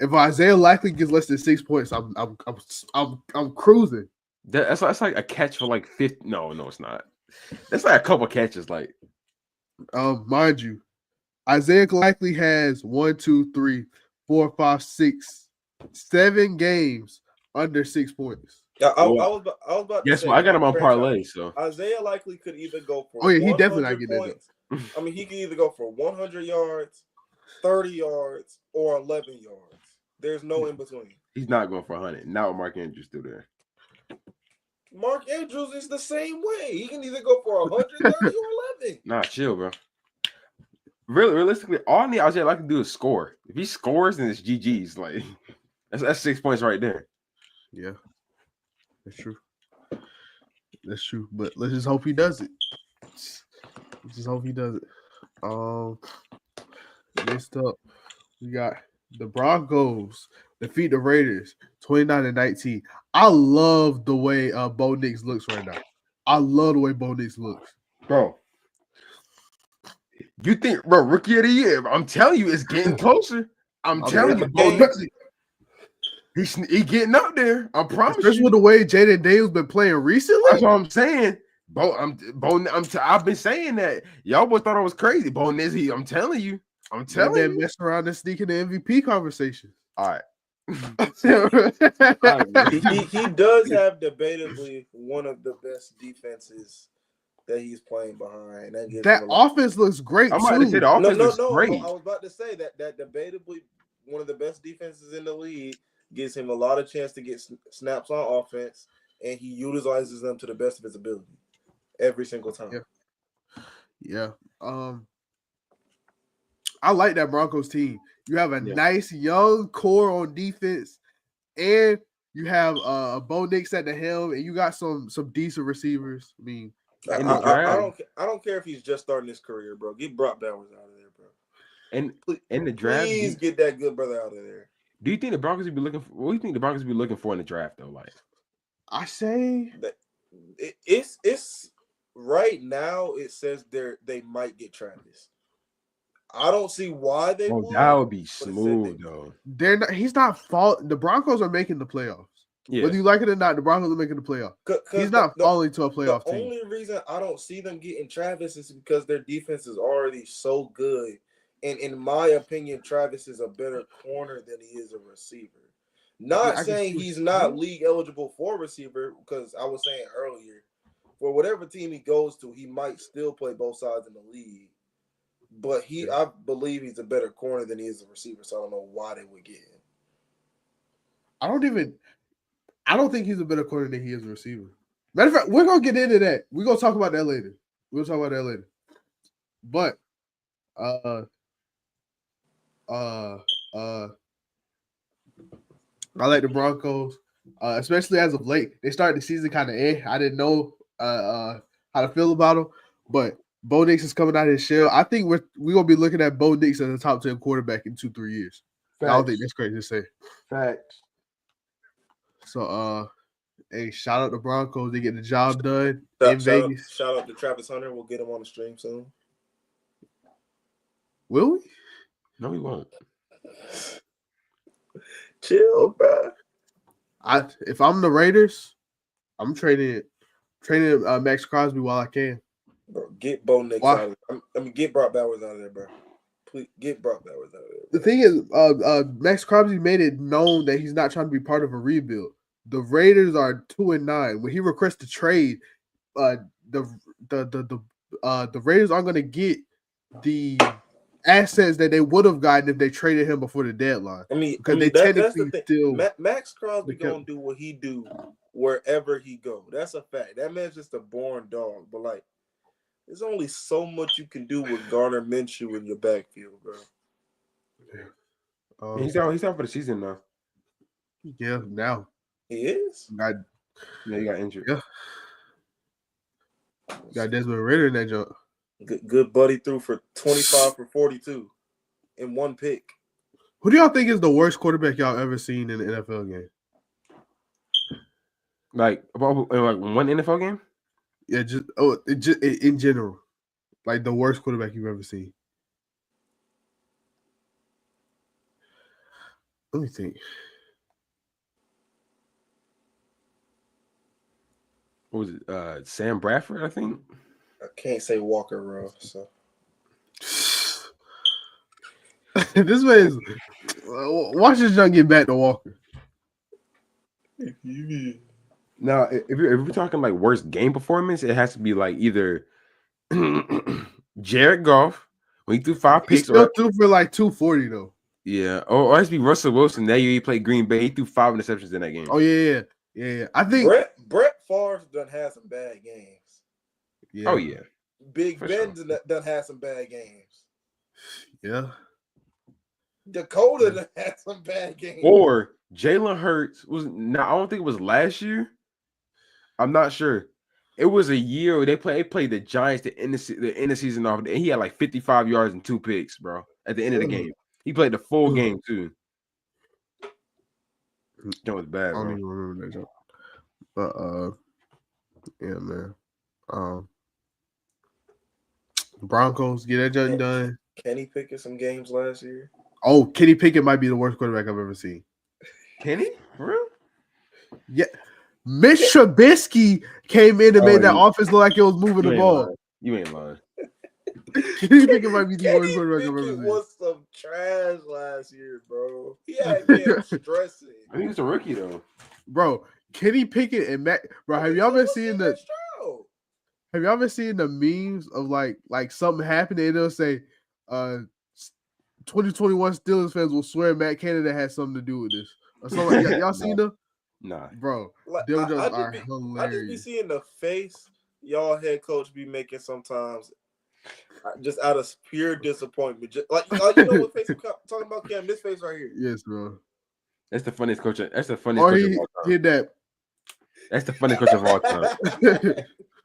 If Isaiah Likely gets less than 6 points, I'm cruising. That's like a catch for like 50. No, it's not. That's like a couple catches. Like, mind you, Isaiah Likely has 1, 2, 3, 4, 5, 6, 7 games under 6 points. Yeah, I was about to guess say, what? I got him on parlay. So Isaiah Likely could either go for he definitely not getting points. I mean, he could either go for 100 yards, 30 yards, or 11 yards. There's no in between. He's not going for 100. Not what Mark Andrews do there. Mark Andrews is the same way. He can either go for 130 or 11. Nah, chill, bro. Really, realistically, all I need Isaiah Likely to do is score. If he scores, then it's GG's. Like that's 6 points right there. Yeah, that's true. That's true. But let's just hope he does it. Next up, we got the Broncos defeat the Raiders 29-19. I love the way Bo Nix looks right now. I love the way Bo Nix looks. Bro. You think, bro, rookie of the year? I'm telling you, it's getting closer. I'm telling you, Bo Nix, he's getting up there. I promise you. Especially with the way Jaden Daniels been playing recently. That's what I'm saying. I've been saying that. Y'all boys thought I was crazy. Bo Nix, I'm telling you. That messing around and sneaking the MVP conversation. All right. He does have debatably one of the best defenses that he's playing behind. That offense looks great. I'm about to say the offense looks great. I was about to say that debatably one of the best defenses in the league gives him a lot of chance to get snaps on offense, and he utilizes them to the best of his ability every single time. Yeah. I like that Broncos team. You have a nice young core on defense, and you have Bo Nix at the helm, and you got some decent receivers. I mean, I don't care if he's just starting his career, bro. Get Brock Bowers out of there, bro. And in the draft, please get that good brother out of there. Do you think the Broncos would be looking for? What do you think the Broncos would be looking for in the draft, though? Like, I say that it's right now. It says they might get Travis. I don't see why they would. That would be smooth, though. He's not fault. The Broncos are making the playoffs. Yeah. Whether you like it or not, the Broncos are making the playoffs. He's not falling to a playoff team. The only reason I don't see them getting Travis is because their defense is already so good. And in my opinion, Travis is a better corner than he is a receiver. Not saying he's not league eligible for receiver, because I was saying earlier, for whatever team he goes to, he might still play both sides in the league. But I believe he's a better corner than he is a receiver, so I don't know why they would get him. I don't think he's a better corner than he is a receiver. Matter of fact, we're gonna get into that. We're gonna talk about that later. But I like the Broncos, especially as of late. They started the season kind of I didn't know how to feel about them, but Bo Nix is coming out of his shell. I think we're gonna be looking at Bo Nix as a top 10 quarterback in 2-3 years. Facts. I don't think that's crazy to say. Facts. So hey, shout out to Broncos. They get the job done in Vegas. Shout out to Travis Hunter. We'll get him on the stream soon. Will we? No, we won't. Chill, bro. If I'm the Raiders, I'm trading Max Crosby while I can. Bro, get Bo Nix out of there. Get Brock Bowers out of there, bro. Please get Brock Bowers out of there. The thing is, Max Crosby made it known that he's not trying to be part of a rebuild. The Raiders are 2-9. When he requests to trade, the Raiders aren't going to get the assets that they would have gotten if they traded him before the deadline. Because that's the thing. Still Max Crosby gonna do what he do wherever he go. That's a fact. That man's just a born dog. But like, there's only so much you can do with Garner Minshew in your backfield, bro. He's out for the season now. Yeah, now he is. He got injured. Yeah, got Desmond Ridder in that jump. Good buddy threw for 25 for 42 in one pick. Who do y'all think is the worst quarterback y'all ever seen in an NFL game? Like one NFL game? Yeah, just in general, like the worst quarterback you've ever seen. Let me think. What was it? Sam Bradford, I think. I can't say Walker Rowe. So this way is watch this young get back to Walker. Now, if we're talking like worst game performance, it has to be like either Jared Goff when he threw 5 picks. He still threw for like 240 though. Yeah, or it has to be Russell Wilson. That year he played Green Bay. He threw 5 interceptions in that game. Oh yeah. I think Brett Favre done had some bad games. Yeah. Oh yeah. Big Ben done had some bad games. Yeah. Dakota done had some bad games. Or Jalen Hurts I don't think it was last year. I'm not sure. It was a year where they played the Giants to end the season off, and he had like 55 yards and 2 picks, bro. At the end of the game, he played the full game too. That was bad, bro. I don't even remember that joke. But yeah, man. Broncos get that judge done. Kenny Pickett some games last year. Oh, Kenny Pickett might be the worst quarterback I've ever seen. Kenny? For real? Yeah. Mitch Trubisky came in and made that offense look like it was moving the ball. Lying. You ain't lying. Kenny Pickett might be the worst quarterback I've ever seen. Was some trash last year, bro. He had me stressing. I think he's a rookie though. Bro, Kenny Pickett and Matt. Bro, have y'all been seeing the? Have y'all been seeing the memes of like something happened and they'll say, 2021 Steelers fans will swear Matt Canada had something to do with this. Or something like, y'all seen them? Nah, bro. Like, them jokes are hilarious. I just be seeing the face y'all head coach be making sometimes, just out of pure disappointment. Just, like you know what face I'm talking about, Cam? This face right here. Yes, bro. That's the funniest coach. That's the funniest coach of all time. Did that. That's the funniest coach of all time.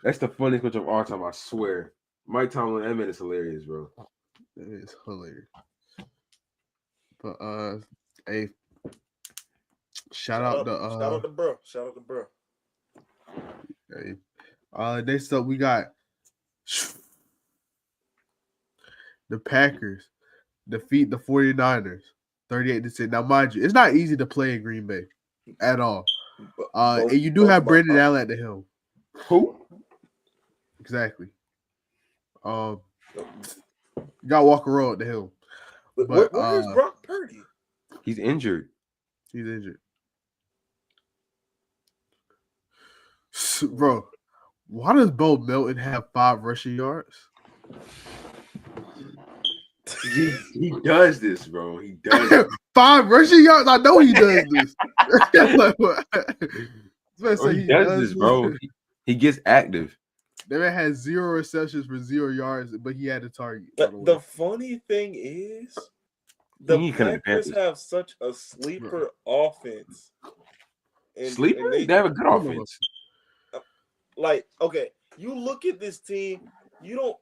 That's the funniest coach of all time. I swear. Mike Tomlin, that man is hilarious, bro. That is hilarious. But hey, shout out to bro. Shout out to bro. Hey, next up we got the Packers defeat the 49ers 38-6. Now, mind you, it's not easy to play in Green Bay at all. And you do have Brandon Allen at the helm. Who? Exactly. You got Walker Rowe at the helm. But where's Brock Purdy? He's injured. Bro, why does Bo Melton have 5 rushing yards? He does this, bro. He does 5 rushing yards? I know he does this. He does this, bro. He gets active. That man had 0 receptions for 0 yards, but he had a target. The funny thing is, the Packers have such a sleeper offense. Sleeper? They have a good offense. Like, okay, you look at this team, you don't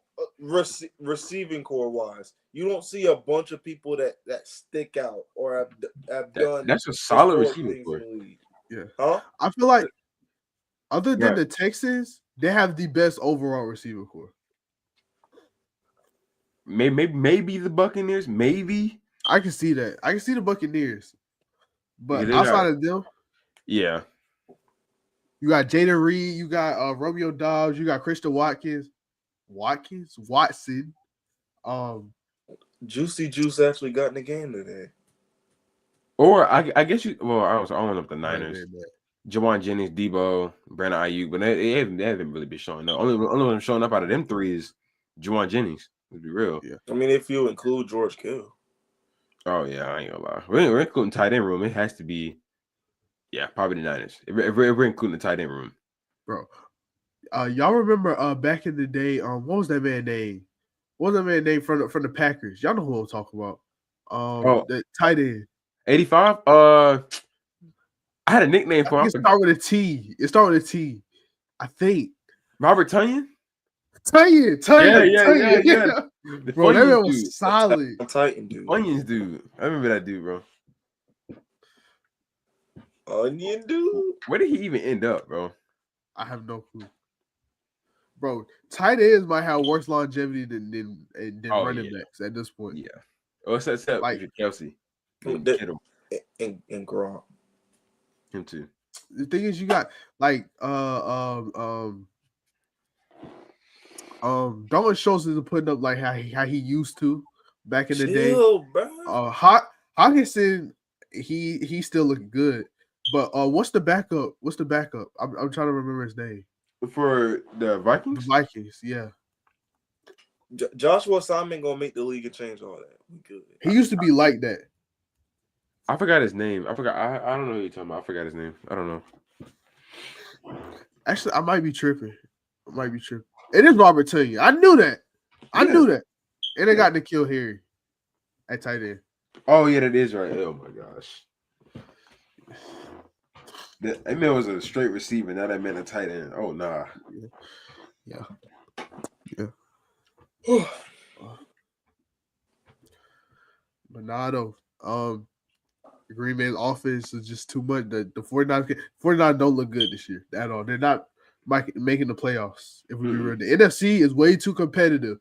receiving core wise, you don't see a bunch of people that stick out or have done. That's a solid receiving core. Yeah, huh? I feel like other than the Texans, they have the best overall receiver core. Maybe the Buccaneers. Maybe I can see that. I can see the Buccaneers, but outside of them, yeah. You got Jaden Reed, you got Romeo Dobbs, you got Christian Watson. Juicy Juice actually got in the game today. Or I guess you. Well, I don't know if the Right Niners. there, man. Jawan Jennings, Debo, Brandon Ayuk, but they haven't really been showing up. Only one showing up out of them three is Jawan Jennings. To be real. Yeah. I mean, if you include George Kittle. Oh yeah, I ain't gonna lie. We're including tight end room. It has to be, yeah, probably the Niners. If we're including the tight end room, Bro. Y'all remember back in the day? What was that man name? What was that man name from the Packers? Y'all know who I'm talking about. The tight end. 85. I had a nickname for him. It start with a T. It start with a T. I think Robert Tunyon. Tunyon. Yeah. Bro, that man was solid. Titan dude. Onions dude. I remember that dude, bro. Onion dude. Where did he even end up, bro? I have no clue. Bro, tight ends might have worse longevity than running backs at this point. Yeah. Oh, except like Kelsey. And Gronk. Him too. The thing is, you got like Dalton Schultz isn't putting up like how he used to back in the day. Bro. Hawkinson, he's still looking good. But what's the backup? I'm trying to remember his name. For the Vikings? The Vikings, yeah. Joshua Simon gonna make the league and change all that. We good. He used to be like that. I forgot his name. I don't know who you're talking about. I forgot his name. I don't know. Actually, I might be tripping. It is Robert Tunyon. I knew that. And they got to kill Harry at tight end. Oh yeah, that is right. Oh my gosh. That man was a straight receiver. Now that man a tight end. Oh nah. Yeah. But nah, though. The Green Bay's offense is just too much. The 49ers don't look good this year at all. They're not making the playoffs. If we be real, the NFC is way too competitive.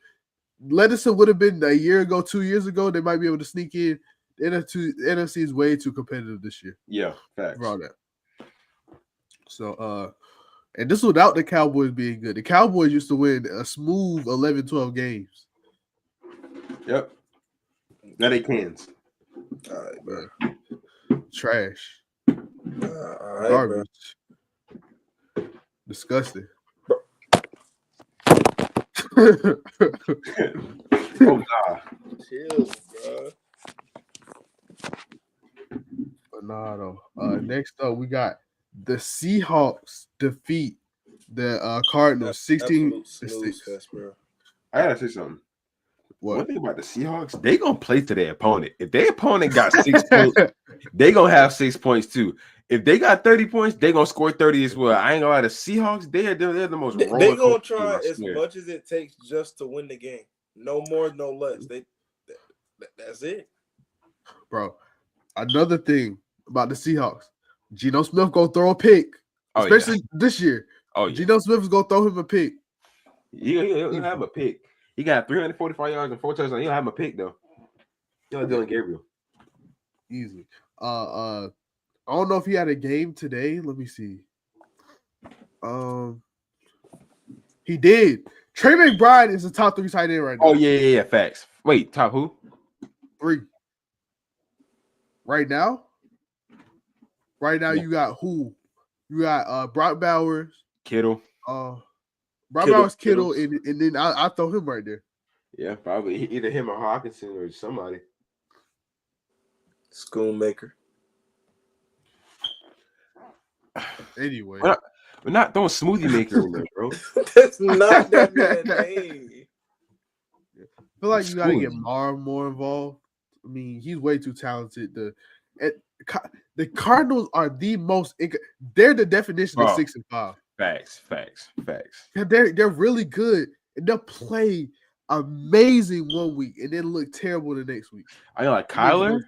Ledison would have been a year ago, 2 years ago. They might be able to sneak in. The NFC is way too competitive this year. Yeah, facts. For all that. So, and this without the Cowboys being good. The Cowboys used to win a smooth 11, 12 games. Yep. Now they cans. All right, bro. Trash. Right, garbage. Bro. Disgusting. Oh nah. Chill, bro. But nah, though. Next up, we got the Seahawks defeat the Cardinals 16-6. Bro. I gotta say something. What? One thing about the Seahawks, they gonna play to their opponent. If their opponent got 6 points, they gonna have 6 points too. If they got 30 points, they gonna score 30 as well. I ain't gonna lie, the Seahawks, they're the most. They gonna try as much as it takes just to win the game. No more, no less. That's it, bro. Another thing about the Seahawks, Geno Smith go throw a pick, especially this year. Oh yeah, Geno Smith is gonna throw him a pick. He'll have a pick. He got 345 yards and 4 touchdowns. He'll have him a pick though. He'll have Dylan Gabriel. Easy. I don't know if he had a game today. Let me see. He did. Trey McBride is the top 3 tight end right now. Oh yeah. Facts. Wait, top who? 3. Right now, you got who? You got Brock Bowers, Kittle. Brock Bowers, Kittle, and then I throw him right there. Yeah, probably either him or Hawkinson or somebody. Schoonmaker. Anyway, we're not throwing Smoothie Maker in there, bro. That's not that man's name. I feel like you gotta get more involved. I mean, he's way too talented. The Cardinals are the most. They're the definition of 6-5. Facts. They're really good, and they'll play amazing one week, and then look terrible the next week. I like Kyler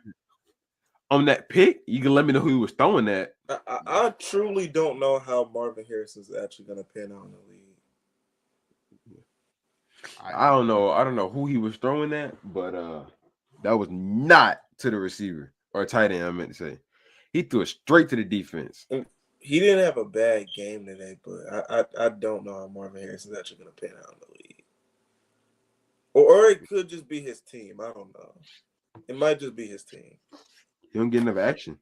on that pick. You can let me know who he was throwing that. I truly don't know how Marvin Harris is actually going to pan out in the league. I don't know who he was throwing that, but that was not to the receiver or tight end. I meant to say he threw it straight to the defense. He didn't have a bad game today, but I don't know how Marvin Harris is actually going to pan out in the league. Or it could just be his team. I don't know. It might just be his team. He don't get enough action.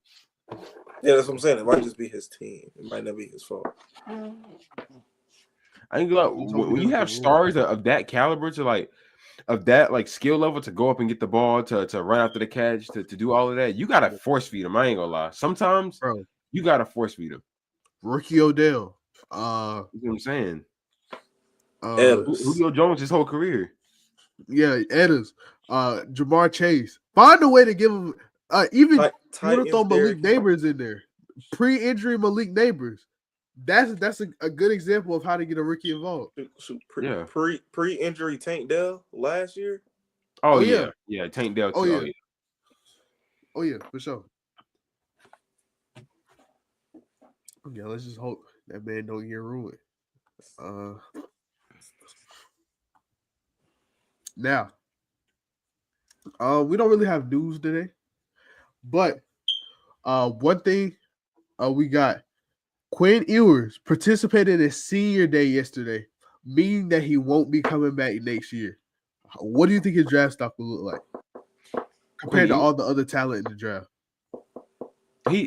Yeah, that's what I'm saying. It might just be his team. It might not be his fault. I think like when you have stars of that caliber of that skill level to go up and get the ball to run after the catch to do all of that, you gotta force feed him. I ain't gonna lie. Sometimes, bro, you gotta force feed him. Ricky Odell, you know what I'm saying? Julio Jones his whole career. Yeah, Edwards, Jamar Chase. Find a way to give him even you want to throw Malik Neighbors in there. Pre-injury Malik Neighbors. That's a good example of how to get a rookie involved. Pre-injury Tank Dell last year. Oh yeah. Tank Dell too. Oh yeah, for sure. Yeah, let's just hope that man don't get ruined. Now, we don't really have news today, but one thing we got. Quinn Ewers participated in senior day yesterday, meaning that he won't be coming back next year. What do you think his draft stock will look like compared to all the other talent in the draft? I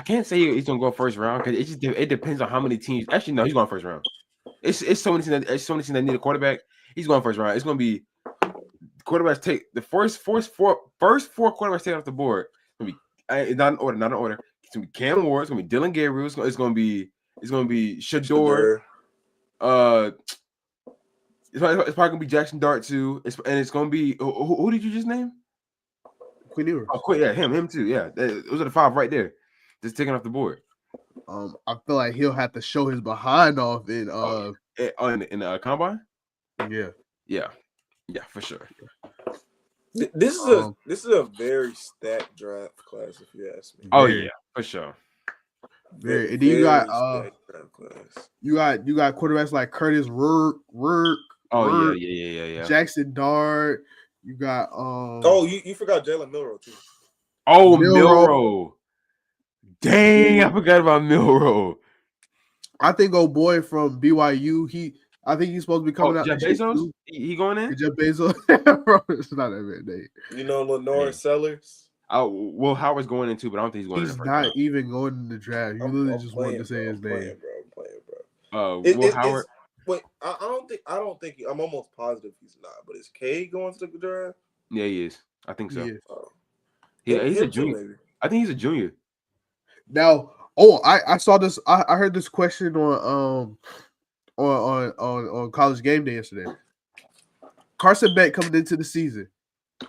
can't say he's gonna go first round because it depends on how many teams. Actually, no, he's going first round. It's so many teams that need a quarterback. He's going first round. It's gonna be quarterbacks take the first four quarterbacks take off the board. It's gonna be not in order. It's gonna be Cam Ward. It's gonna be Dylan Gabriel. It's gonna be Shador. It's probably gonna be Jackson Dart too. It's gonna be who did you just name? Quinn Ewers. Oh, yeah, him too. Yeah, those are the 5 right there, just taking off the board. I feel like he'll have to show his behind off in the combine. Yeah, for sure. This is a very stacked draft class, if you ask me. Oh yeah, for sure. Very. And then you got quarterbacks like Curtis Rourke. Yeah. Jackson Dart. You got you forgot Jalen Milroe too. Oh, Milroe. Dang, I forgot about Milroe. I think old boy from BYU, I think he's supposed to be coming out. Jeff Bezos? He going in? Jeff Bezos? Bro, it's not that bad name. You know Lenore Sellers? Oh, well, Howard's going in too, but I don't think he's going in. He's not even going in the draft. You literally just wanted to say his name. Bro. Howard. Wait, I don't think I'm almost positive he's not. But is K going to the draft? Yeah, he is. I think so. Yeah. He's a junior. Maybe. I think he's a junior. Now, I saw this. I heard this question on College Game Day yesterday. Carson Beck coming into the season,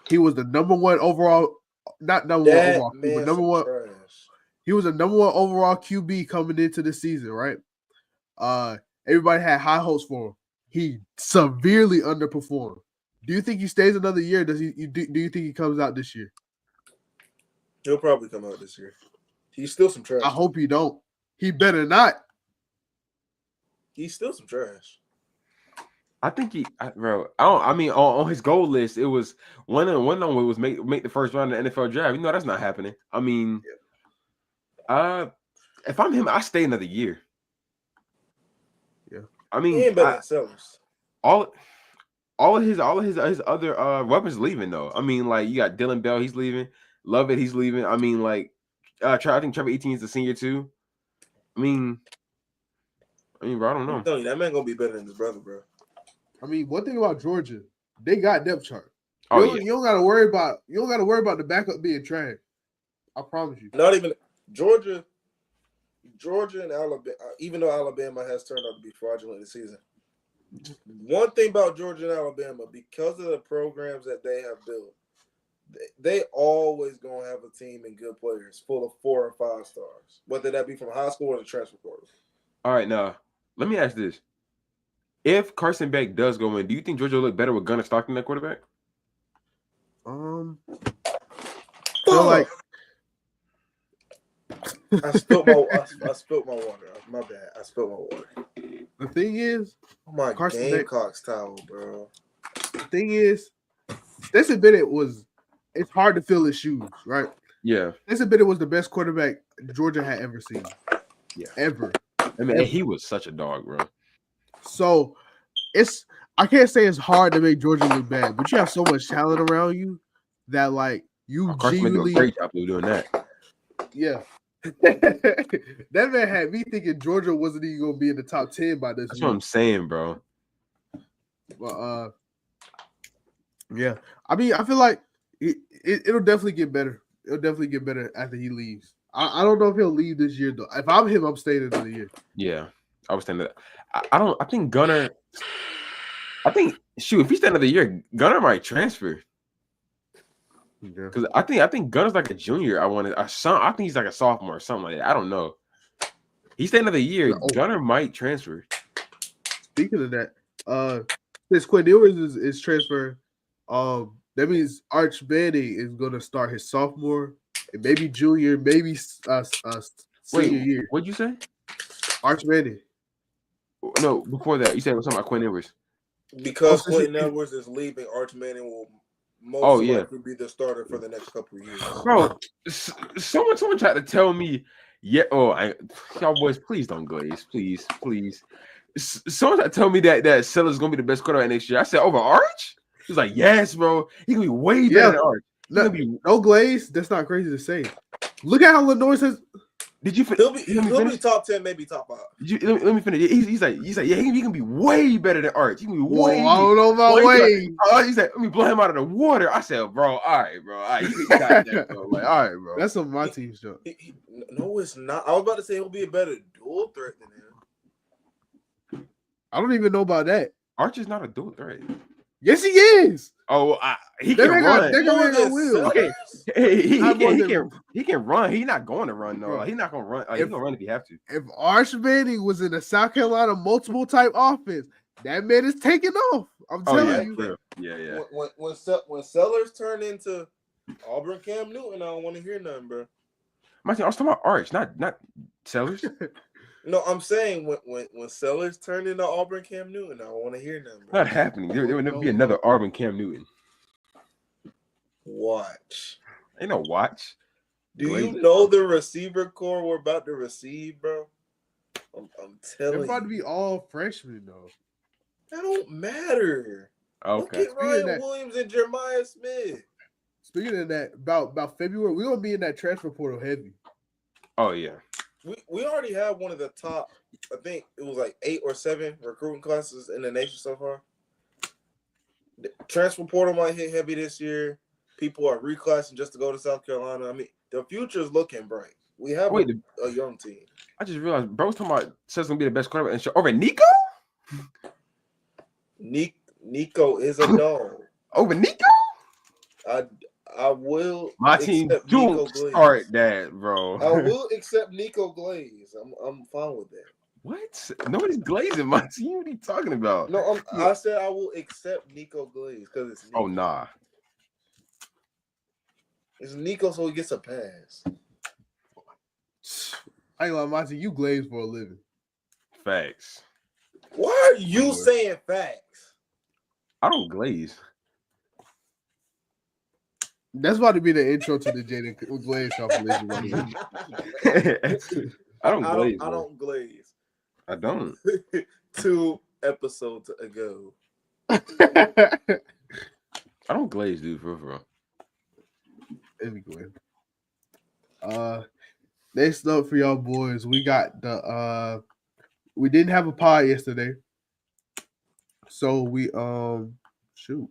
he was the number one overall. Not number one overall, but number one. Trash. He was a number one overall QB coming into the season, right? Everybody had high hopes for him. He severely underperformed. Do you think he stays another year? Do you think he comes out this year? He'll probably come out this year. He's still some trash. I hope he don't. He better not. He's still some trash. I think on his goal list, it was one of them was make the first round of the NFL draft. You know that's not happening. I mean, if I'm him, I stay another year. Yeah, I mean, he ain't better than Sellers. All of his other weapons leaving though. I mean, like you got Dylan Bell, he's leaving. Lovett, he's leaving. I mean, like I think Trevor Etienne is the senior too. I mean, bro, I don't know. I'm telling you, that man gonna be better than his brother, bro. I mean, one thing about Georgia, they got depth chart. You don't gotta worry about the backup being trash. I promise you. Not even Georgia and Alabama. Even though Alabama has turned out to be fraudulent this season, one thing about Georgia and Alabama, because of the programs that they have built, they always gonna have a team and good players full of 4 and 5 stars, whether that be from high school or the transfer portal. All right, now let me ask this: if Carson Beck does go in, do you think Georgia will look better with Gunnar Stockton at quarterback? Like I spilled my water. My bad. I spilled my water. The thing is, my Gamecocks towel, bro. The thing is, Stetson Bennett it's hard to fill his shoes, right? Yeah. Stetson Bennett was the best quarterback Georgia had ever seen. Yeah. Ever. I mean, he was such a dog, bro. So I can't say it's hard to make Georgia look bad, but you have so much talent around you that like you Carson do a genuinely great job of doing that. Yeah. That man had me thinking Georgia wasn't even gonna be in the top 10 by this That's week. what I'm saying, bro. But yeah. I mean, I feel like it'll definitely get better. It'll definitely get better after he leaves. I don't know if he'll leave this year though. If I'm him, I'm staying another year. Yeah, I was saying that. I think Gunner. I think if he stay another year, Gunner might transfer. Because I think Gunner's like a junior. I think he's like a sophomore or something like that. I don't know. He stay another year, Gunner might transfer. Speaking of that, since Quinn Ewers is transferring, that means Arch Manning is gonna start his sophomore and maybe junior, maybe senior year. What'd you say? Arch Manning. No, before that, you said something about Quinn Ewers. Because Quentin Edwards is leaving, Arch Manning will most likely be the starter for the next couple of years. Bro, someone tried to tell me, y'all boys, please don't glaze, please. Someone tried to tell me that Sellers gonna be the best quarterback next year. I said over Arch. He was like, yes, bro. He gonna be way better than Arch. No glaze. That's not crazy to say. Look at how Lenoir says. Did you? He'll be top 10, maybe top 5. Let me finish. He's like, yeah, he can be way better than Arch. He can be way. I don't know about way. He said, let me blow him out of the water. I said, bro, all right, bro. You got that, bro. Like, all right, bro. That's what my team's doing. No, it's not. I was about to say he'll be a better dual threat than him. I don't even know about that. Arch is not a dual threat. Yes, he is. Oh, he can run. Okay, he can run. He's not going to run though. Bro, he's not going to run. He's going to run if he have to. If Arch Manning was in a South Carolina multiple type offense, that man is taking off. I'm telling you. Yeah. When Sellers turn into Auburn Cam Newton, I don't want to hear nothing, bro. I was talking about Arch, not Sellers. No, I'm saying when Sellers turn into Auburn Cam Newton, I don't want to hear nothing, bro. Not happening. There would never be another Auburn Cam Newton. Watch. Ain't no watch. Do you know the receiver core we're about to receive, bro? I'm telling you. They're about to be all freshmen, though. That don't matter. Okay. Look at Ryan Williams and Jeremiah Smith. Speaking of that, about February, we're gonna be in that transfer portal heavy. Oh yeah. We already have one of the top, I think it was like 8 or 7 recruiting classes in the nation so far. The transfer portal might hit heavy this year. People are reclassing just to go to South Carolina. I mean, the future is looking bright. We have a young team. I just realized bro's talking about says gonna be the best quarterback over Nico. Nico is a dog. Over Nico? I will. My team don't start that, bro. I will accept Nico Glaze. I'm fine with that. What? Nobody's glazing my team. What are you talking about? No, I said I will accept Nico Glaze because it's Nico. Oh nah. It's Nico, so he gets a pass. I ain't like Monty, you glaze for a living. Facts. Why are you saying facts? I don't glaze. That's about to be the intro to the Jaden Glaze compilation. I don't glaze. I don't glaze. I don't. 2 episodes ago. I don't glaze, dude, for real. Let me go ahead. Next up for y'all boys, we got the we didn't have a pod yesterday. So we shoot.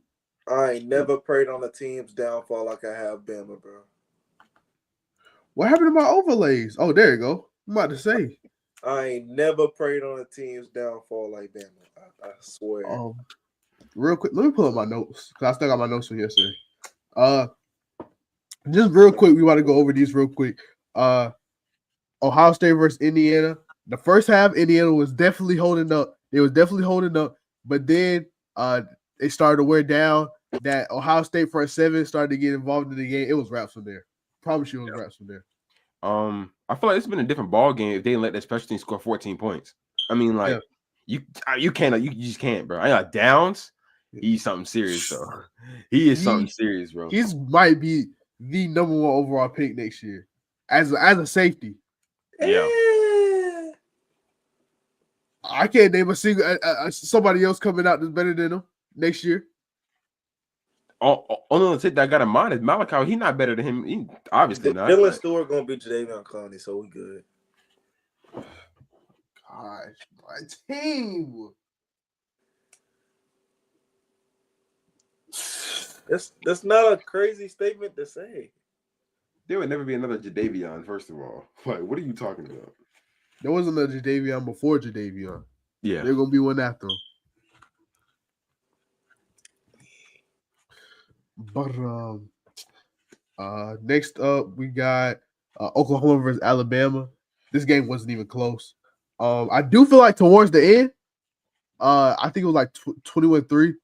I ain't never prayed on a team's downfall like I have Bama, bro. What happened to my overlays? Oh, there you go. I'm about to say. I ain't never prayed on a team's downfall like Bama. I swear. Real quick, let me pull up my notes because I still got my notes from yesterday. Just real quick, we want to go over these real quick. Ohio State versus Indiana. The first half, Indiana was definitely holding up. They was definitely holding up, but then they started to wear down. That Ohio State front 7 started to get involved in the game. It was wraps from there. Promise you, it was wraps from there. I feel like it's been a different ball game if they didn't let that special team score 14 points. I mean, like you can't, you just can't, bro. I got Downs. He's something serious, though. He is something serious, bro. He might be the number 1 overall pick next year as a safety. Yeah. I can't name a single somebody else coming out that's better than him next year. Only tip that I got in mind is Malachi. He's not better than him. He obviously not. Dylan Stewart gonna be Jadeveon Clowney, so we good. Gosh, my team. That's not a crazy statement to say. There would never be another Jadeveon. First of all, like, what are you talking about? There wasn't a Jadeveon before Jadeveon. Yeah, there's gonna be one after him. But next up we got Oklahoma versus Alabama. This game wasn't even close. I do feel like towards the end, I think it was like 21-3.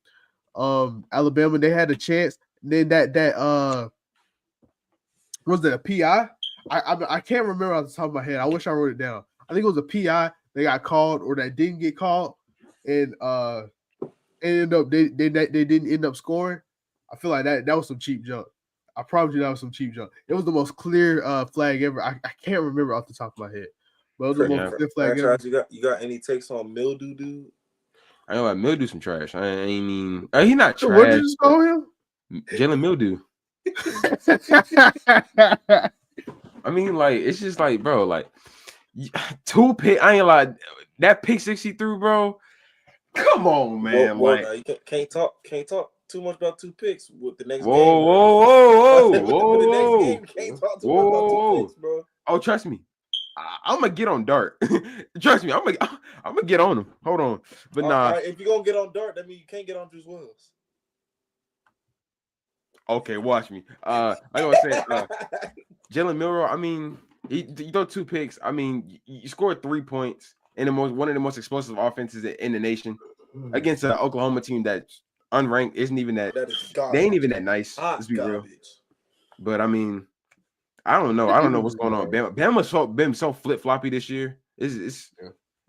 Alabama, they had a chance. And then that was it a PI? I can't remember off the top of my head. I wish I wrote it down. I think it was a PI they got called or that didn't get called, and ended up they didn't end up scoring. I feel like that was some cheap junk. I promise you that was some cheap junk. It was the most clear flag ever. I can't remember off the top of my head, but it was the most clear flag ever. You got any takes on Mildew, dude? I know like Mildew some trash. I mean, he's not trash. What did you just call him? Jalen Mildew. I mean, like, it's just like, bro, like 2 pick. I ain't like that pick 63, bro. Come on, man. Well, like, you can't talk too much about 2 picks with the next game. Whoa. The next game, can't talk too much about 2 picks, bro. Oh, trust me. I'm gonna get on Dart. Trust me, I'm gonna get on him. Hold on, but nah. Right, if you're gonna get on Dart, that means you can't get on Juice Williams. Okay, watch me. I gonna say Jalen Milroe. I mean, you throw 2 picks. I mean, you scored 3 points in one of the most explosive offenses in the nation against an Oklahoma team that's unranked. Isn't even that. They ain't even that nice. Let's be real. But I mean, I don't know. I don't know what's going on. Bama's been so flip floppy this year. It's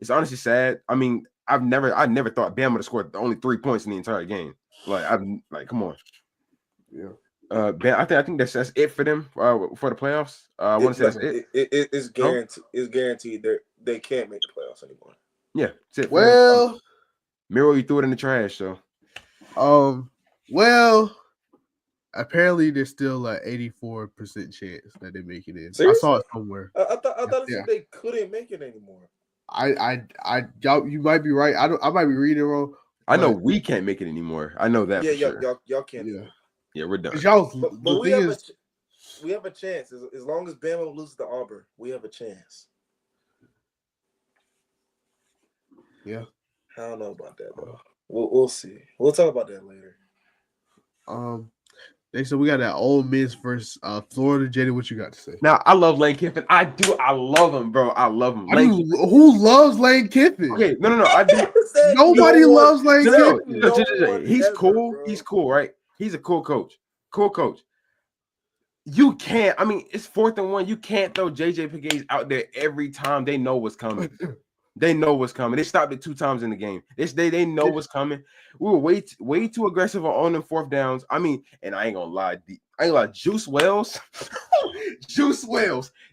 honestly sad. I mean, I never thought Bama would have scored only 3 points in the entire game. Like, come on. Yeah. I think that's it for them for the playoffs. I want to say that's it. It's guaranteed. It's guaranteed they can't make the playoffs anymore. Yeah, that's it. Well, Miro, you threw it in the trash. So, well, apparently there's still an 84% chance that they make it in. Seriously? I saw it somewhere. I thought they couldn't make it anymore. Y'all, you might be right. I might be reading wrong. I know we can't make it anymore. I know that. Yeah, for sure. y'all can't. Yeah, we're done. But we have a chance as long as Bama loses to Auburn. We have a chance. Yeah, I don't know about that though. We'll see. We'll talk about that later. So we got that Ole Miss versus Florida. Jaden, what you got to say? Now, I love Lane Kiffin. I do. I love him, bro. I love him. Who loves Lane Kiffin? Okay, no. I do. Nobody loves Lane Kiffin. He's cool. Bro. He's cool, right? He's a cool coach. Cool coach. You can't. I mean, it's 4th and 1. You can't throw JJ Pegues out there every time. They know what's coming. They know what's coming. They stopped it 2 times in the game. They know what's coming. We were way too aggressive on them 4th downs. I mean, and I ain't gonna lie. Juice Wells,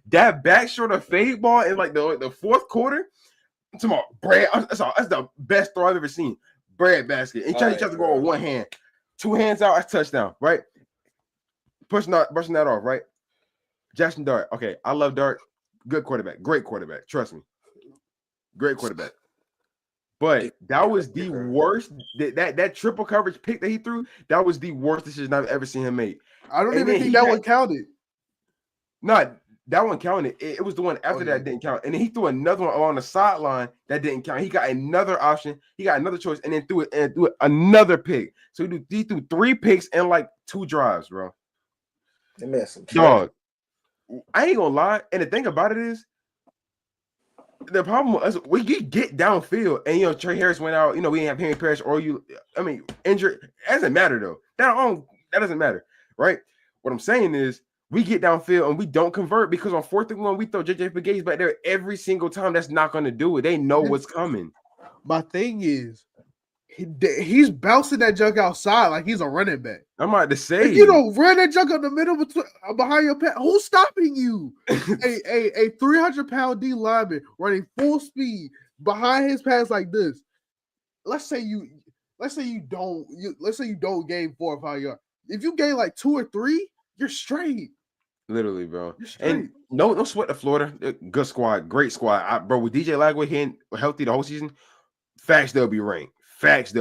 that back shoulder fade ball in like the 4th quarter. Tomorrow, Brad. That's the best throw I've ever seen. Bread basket. And try to go on one hand, 2 hands out. That's touchdown, right? Brushing that off, right? Jackson Dart. Okay, I love Dart. Good quarterback. Great quarterback. Trust me. Great quarterback. But that was the worst. That triple coverage pick that he threw, that was the worst decision I've ever seen him make. I don't even think that one counted. No, that one counted. It was the one after that didn't count. And then he threw another one along the sideline that didn't count. He got another option. He got another choice and then threw another pick. So he threw 3 picks and like 2 drives, bro. Dog, I ain't gonna lie. And the thing about it is, the problem with us, we get downfield, and Trey Harris went out. We didn't have Henry Parrish or injured. It doesn't matter though. That doesn't matter, right? What I'm saying is, we get downfield and we don't convert because on 4th and 1 we throw JJ Pegues back there every single time. That's not going to do it. They know what's coming. My thing is, he's bouncing that junk outside like he's a running back. I'm about to say, if you don't run that junk in the middle behind your pad, who's stopping you? a 300-pound D lineman running full speed behind his pass like this, let's say you don't gain 4 or 5 yards. If you gain like 2 or 3, you're straight. Literally, bro. You're straight. And no sweat to Florida. Good squad, great squad. Bro, with DJ Lagway hitting healthy the whole season, facts they'll be ranked. I don't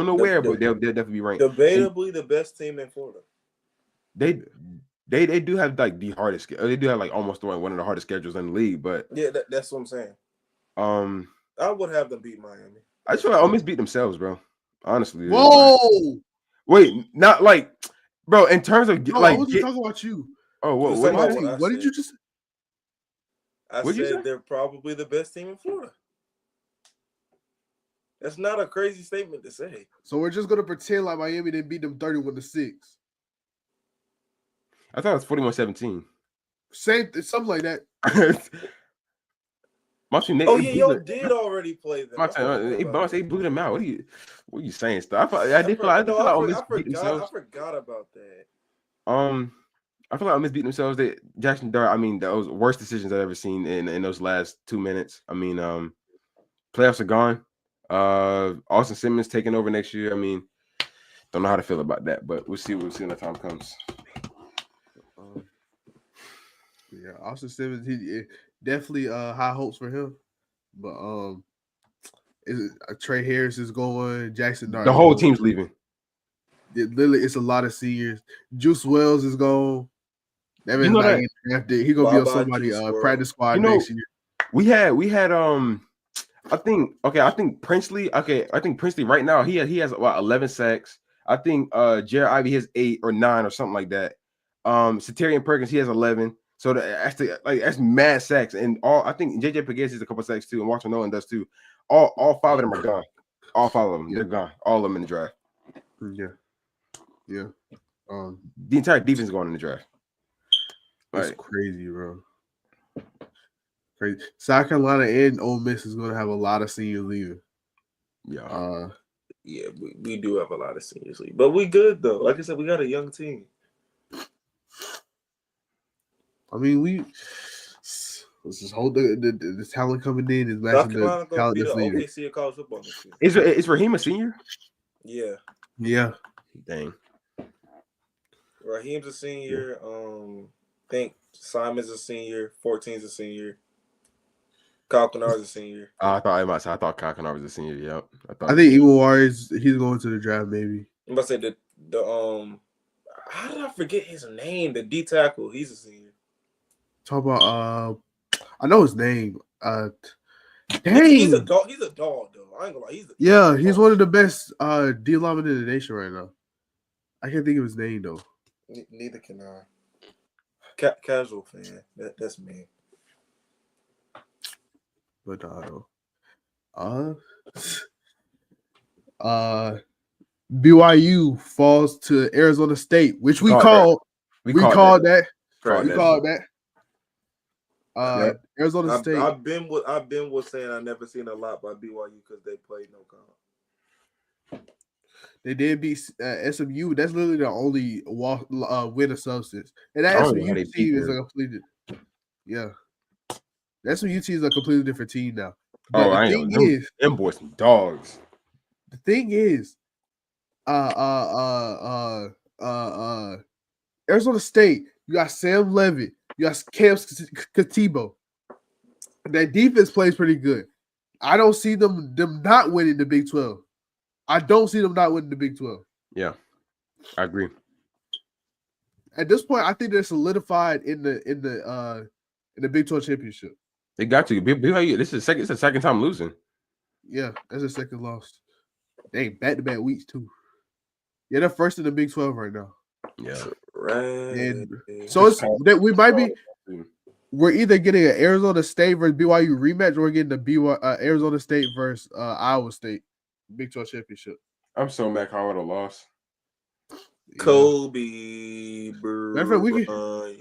know where, but they'll definitely be ranked. Debatably the best team in Florida. They do have like the hardest. They do have like almost one of the hardest schedules in the league. But yeah, that's what I'm saying. I would have them beat Miami. I just feel like Ole Miss beat themselves, bro. Honestly. Whoa! Wait, not like, bro. In terms of No, I wasn't talking about you. Oh, what did you just? I said they're probably the best team in Florida. That's not a crazy statement to say. So we're just gonna pretend like Miami didn't beat them 31-6. I thought it was 41-17. Something like that. Y'all did already play them. They blew them out. What are you saying? Stuff. I forgot about that. I feel like Ole Miss beat themselves. Jackson Dart. I mean, those worst decisions I've ever seen in those last 2 minutes. I mean, playoffs are gone. Austin Simmons taking over next year. I mean, don't know how to feel about that, but we'll see when the time comes. Yeah, Austin Simmons, he definitely high hopes for him. But Trey Harris is going, Jackson Dart. The whole team's leaving. It's a lot of seniors. Juice Wells is gone. That man's not getting drafted. He gonna be on somebody's practice squad next year. We had I think Princely. Okay, I think Princely right now he has about 11 sacks. I think Jared Ivey has 8 or 9 or something like that. Satarian Perkins, he has 11. So that's mad sacks, and I think JJ Pegues has a couple sacks too, and Walter Nolan does too. All 5 of them are gone. All 5 of them, they're gone. All of them in the draft. Yeah. The entire defense is going in the draft. That's crazy, bro. Crazy. South Carolina and Ole Miss is going to have a lot of seniors leaving. Yeah. Yeah, we do have a lot of seniors leaving, but we good though. Like I said, we got a young team. I mean, let's just hold the talent coming in is matching the talent that's leaving. OKC of college football next year. Is Raheem a senior? Yeah. Dang. Raheem's a senior. I think Simon's a senior. 14's a senior. Kyle Kennard's a senior. I thought Kyle Kennard was a senior. Yep. I think Iwawari he's going to the draft maybe. I'm about to say the how did I forget his name? The D tackle. He's a senior. Talk about I know his name. Dang. He's a dog. He's a dog though. I ain't gonna lie. He's one of the best D linemen in the nation right now. I can't think of his name though. Neither can I. Casual fan. That's me. But BYU falls to Arizona State, which we called that. Arizona State. I've been with saying I never seen a lot by BYU because they played no count. They did beat SMU. That's literally the only win of substance. And that SMU team is a completely that SMU team is a completely different team now. But I know. Them boys some dogs. The thing is, Arizona State, you got Sam Levitt, you got Cam Katibo. That defense plays pretty good. I don't see them not winning the Big 12. I don't see them not winning the Big 12. Yeah, I agree. At this point, I think they're solidified in the Big 12 championship. They got to. This is the second time losing. Yeah, that's a second loss. They back-to-back weeks too. Yeah, they're first in the Big 12 right now. Yeah. Right. And so it's that we might be. We're either getting an Arizona State versus BYU rematch, or we're getting the Arizona State versus Iowa State Big 12 championship. I'm so mad Colorado lost. Kobe Bryant.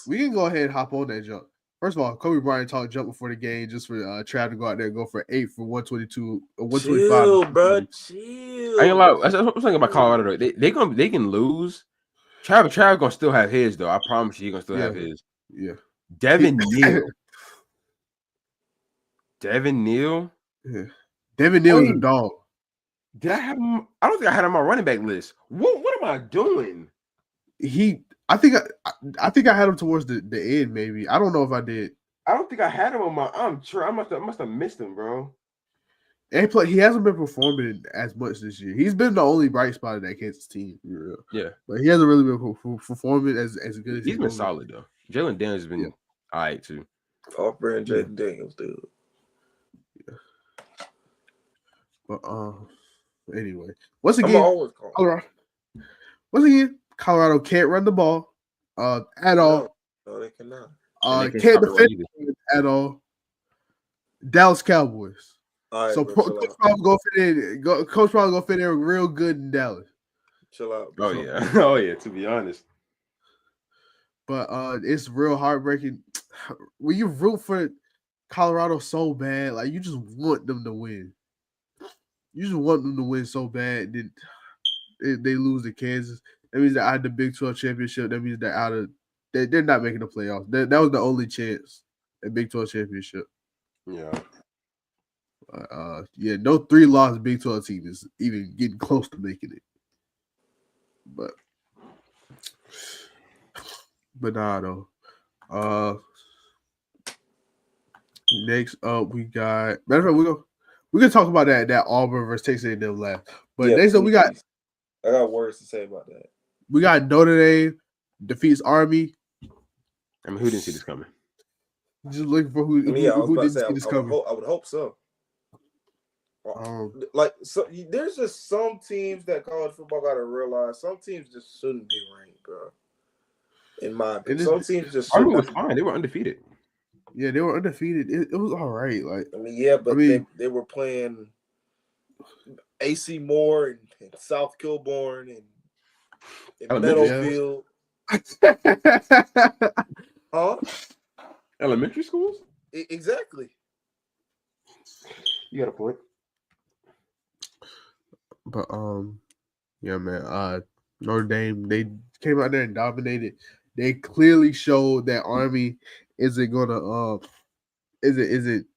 We can go ahead and hop on that jump. First of all, Kobe Bryant talked jump before the game just for Trav to go out there and go for 8 for 122 or 125. Chill, bro. Chill. I ain't gonna lie. That's what I'm saying about Colorado. They can lose. Trav gonna still have his though. I promise you, he gonna still have his. Yeah. Devin Neal. Devin Neal. Yeah. Devin Neal is a dog. Did I have him? I don't think I had him on my running back list. What am I doing? I think I had him towards the end. Maybe I don't know if I did. I don't think I had him on my. I'm sure I must have missed him, bro. And he hasn't been performing as much this year. He's been the only bright spot of that Kansas team. Yeah, but he hasn't really been performing as good as he's been solid though. Jalen Daniels has been all right too. Off-brand Jalen Daniels, dude. Yeah. But anyway, once again, Colorado can't run the ball at all. No, they cannot. Can't defend at all. Dallas Cowboys. Right, so Coach probably gonna fit in. Coach probably gonna fit in real good in Dallas. Chill out. Bro. Oh yeah. To be honest, but it's real heartbreaking when you root for Colorado so bad. Like you just want them to win. You just want them to win so bad. Then they lose to Kansas. That means they're out of the Big 12 championship. That means they're out of. They're not making the playoffs. That was the only chance at Big 12 championship. Yeah. No 3-loss Big 12 team is even getting close to making it. But nah, though. Next up, we got. Matter of fact, we're gonna talk about that Auburn versus Texas A&M last. But next up, we got. I got words to say about that. We got Notre Dame defeats Army. I mean, who didn't see this coming? Just looking for who didn't see this coming. I would hope so. There's just some teams that college football got to realize some teams just shouldn't be ranked, bro. In my opinion, some teams just Army was fine. They were undefeated. Yeah, they were undefeated. It was all right. They were playing AC Moore and South Kilbourne and Meadowfield. Huh? Elementary schools? Exactly. You got a point. But yeah, man. Notre Dame, they came out there and dominated. They clearly showed that Army isn't gonna isn't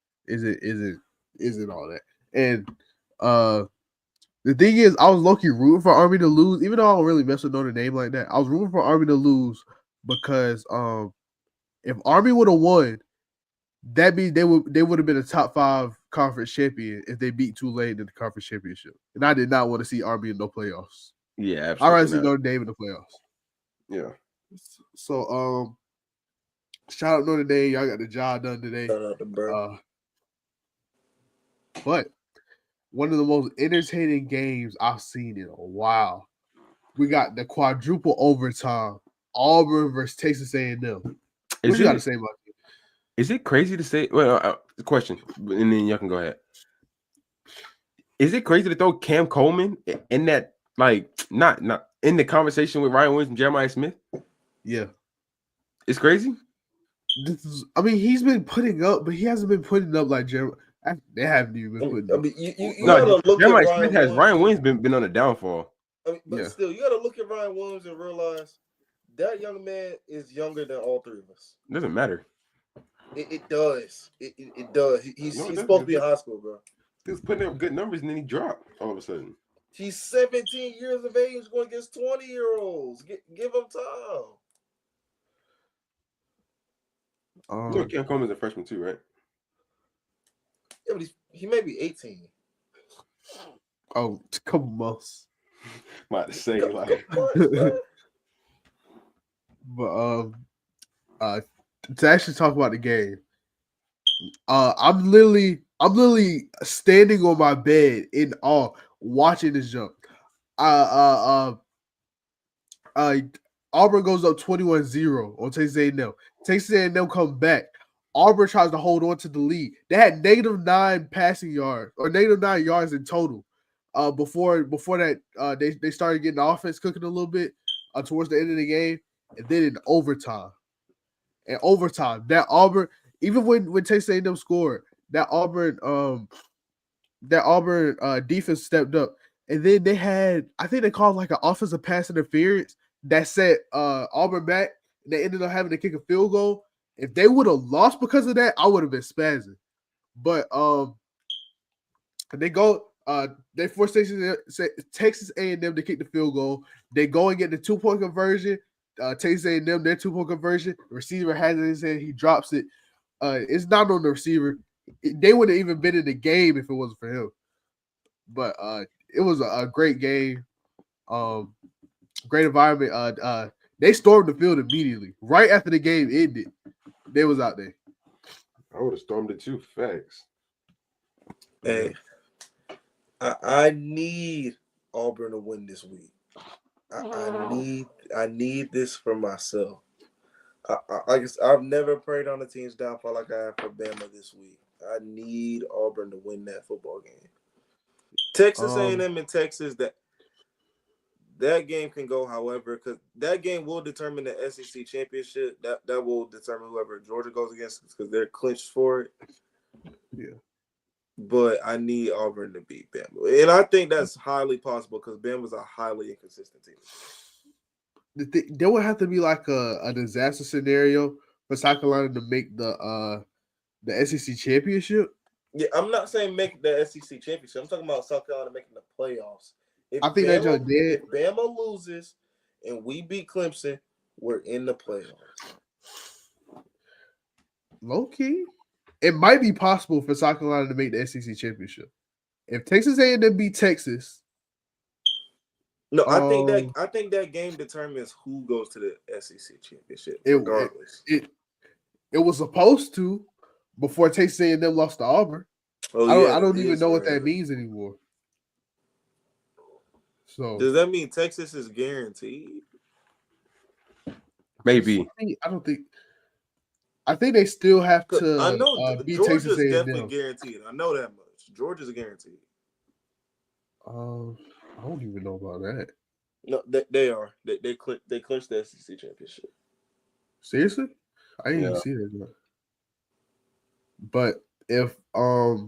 all that. And the thing is, I was low-key rooting for Army to lose, even though I don't really mess with Notre Dame like that. I was rooting for Army to lose because if Army would have won, that means they would have been a top 5 conference champion if they beat Tulane in the conference championship. And I did not want to see Army in no playoffs. Yeah, I'd rather see Notre Dame in the playoffs. Yeah. So shout out Notre Dame, y'all got the job done today. Shout out to Burke. But one of the most entertaining games I've seen in a while. We got the quadruple overtime, Auburn versus Texas A&M. What you got to say about it? Is it crazy to say? Well, question, and then y'all can go ahead. Is it crazy to throw Cam Coleman in that, like, not in the conversation with Ryan Williams and Jeremiah Smith? Yeah, it's crazy. He's been putting up, but he hasn't been putting up like Jeremiah. They haven't even been putting up. You gotta look Jeremiah at Smith has Ryan Williams been on a downfall. Still, you gotta look at Ryan Williams and realize that young man is younger than all 3 of us. It doesn't matter. It does. It does. He's supposed to be in high school, bro. He was putting up good numbers and then he dropped all of a sudden. He's 17 years of age going against 20-year-olds. Give him time. Cam Coleman's a freshman too, right? Yeah, but he may be 18. Oh, it's a couple months. I'm about to say, like. But to actually talk about the game, I'm literally standing on my bed in awe watching this jump. Auburn goes up 21-0 on Texas A&M. Texas A&M comes back. Auburn tries to hold on to the lead. They had -9 passing yards or -9 yards in total. Before that, they started getting the offense cooking a little bit towards the end of the game, and then in overtime. That Auburn, even when Texas A&M scored, that Auburn defense stepped up, and then they had, I think they called like an offensive pass interference that set Auburn back, and they ended up having to kick a field goal. If they would have lost because of that, I would have been spazzing. But they go. They force Texas A&M to kick the field goal. They go and get the 2-point conversion. Texas A&M their 2-point conversion. The receiver has it in his hand. He drops it. It's not on the receiver. They would have even been in the game if it wasn't for him. But it was a great game. Great environment. They stormed the field immediately. Right after the game ended, they was out there. I would have stormed it too. Facts. Hey, I need Auburn to win this week. I need this for myself. I guess I've never prayed on the team's downfall like I have for Bama this week. I need Auburn to win that football game. Texas A&M and Texas, that game can go however, because that game will determine the SEC championship. That will determine whoever Georgia goes against because they're clinched for it. Yeah. But I need Auburn to beat Bama. And I think that's highly possible because Bama's a highly inconsistent team. There would have to be like a disaster scenario for South Carolina to make the SEC championship. Yeah, I'm not saying make the SEC championship. I'm talking about South Carolina making the playoffs. I think that just did. If Bama loses and we beat Clemson, we're in the playoffs. Low key, it might be possible for South Carolina to make the SEC championship. If Texas A&M beat Texas. No, I think that game determines who goes to the SEC championship, regardless. It was supposed to before Texas A&M lost to Auburn. I don't even know what that means anymore. So does that mean Texas is guaranteed? Maybe. I think they still have to. I know beat Georgia's Texas A&M. definitely guaranteed. I know that much. Georgia's guaranteed. I don't even know about that. No, they are. They clinched the SEC championship. Seriously? I didn't even see that. But if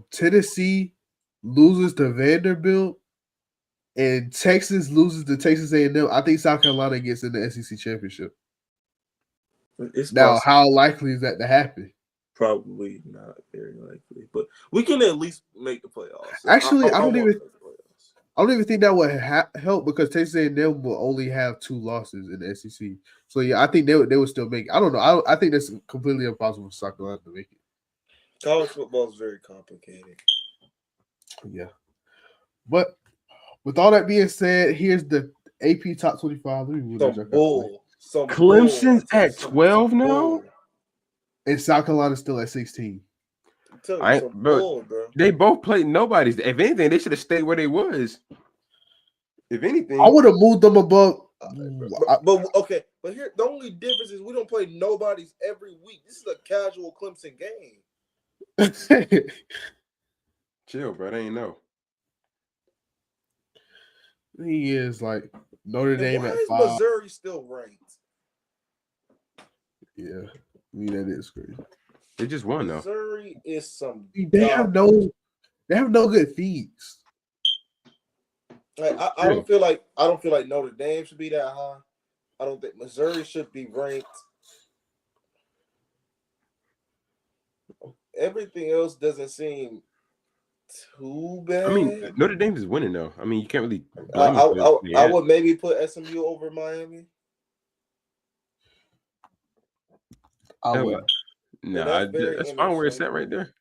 Tennessee loses to Vanderbilt and Texas loses to Texas A&M, I think South Carolina gets in the SEC championship. Now, how likely is that to happen? Probably not very likely, but we can at least make the playoffs. Actually, I don't even think that would help because Texas A&M will only have 2 losses in the SEC. So yeah, I think they would still make it. I don't know. I think that's completely impossible for South Carolina to make it. College football is very complicated. Yeah, but with all that being said, here's the AP Top 25. Clemson's at 12 now, and South Carolina's still at 16. Bro. They both played nobodies. If anything, they should have stayed where they was. If anything, I would have moved them above. But here the only difference is we don't play nobodies every week. This is a casual Clemson game. Chill, bro. They ain't know. He is like Notre Dame why at is 5. Missouri still ranked? Yeah, I mean that is crazy. They just won though. Missouri is some. They have no good feeds. Like, I don't feel like Notre Dame should be that high. I don't think Missouri should be ranked. Everything else doesn't seem too bad. I mean, Notre Dame is winning though. I mean, you can't really. I would maybe put SMU over Miami. I would. Nah, that's fine where it's at right there.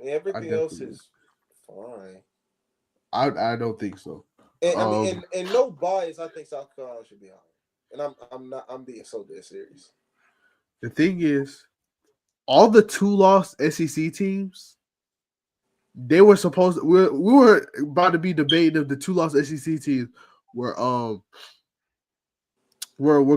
Everything else is fine. I don't think so. And no bias, I think South Carolina should be higher. And I'm being so dead serious. The thing is, all the 2-loss SEC teams, they were supposed. We were about to be debating if the 2-loss SEC teams were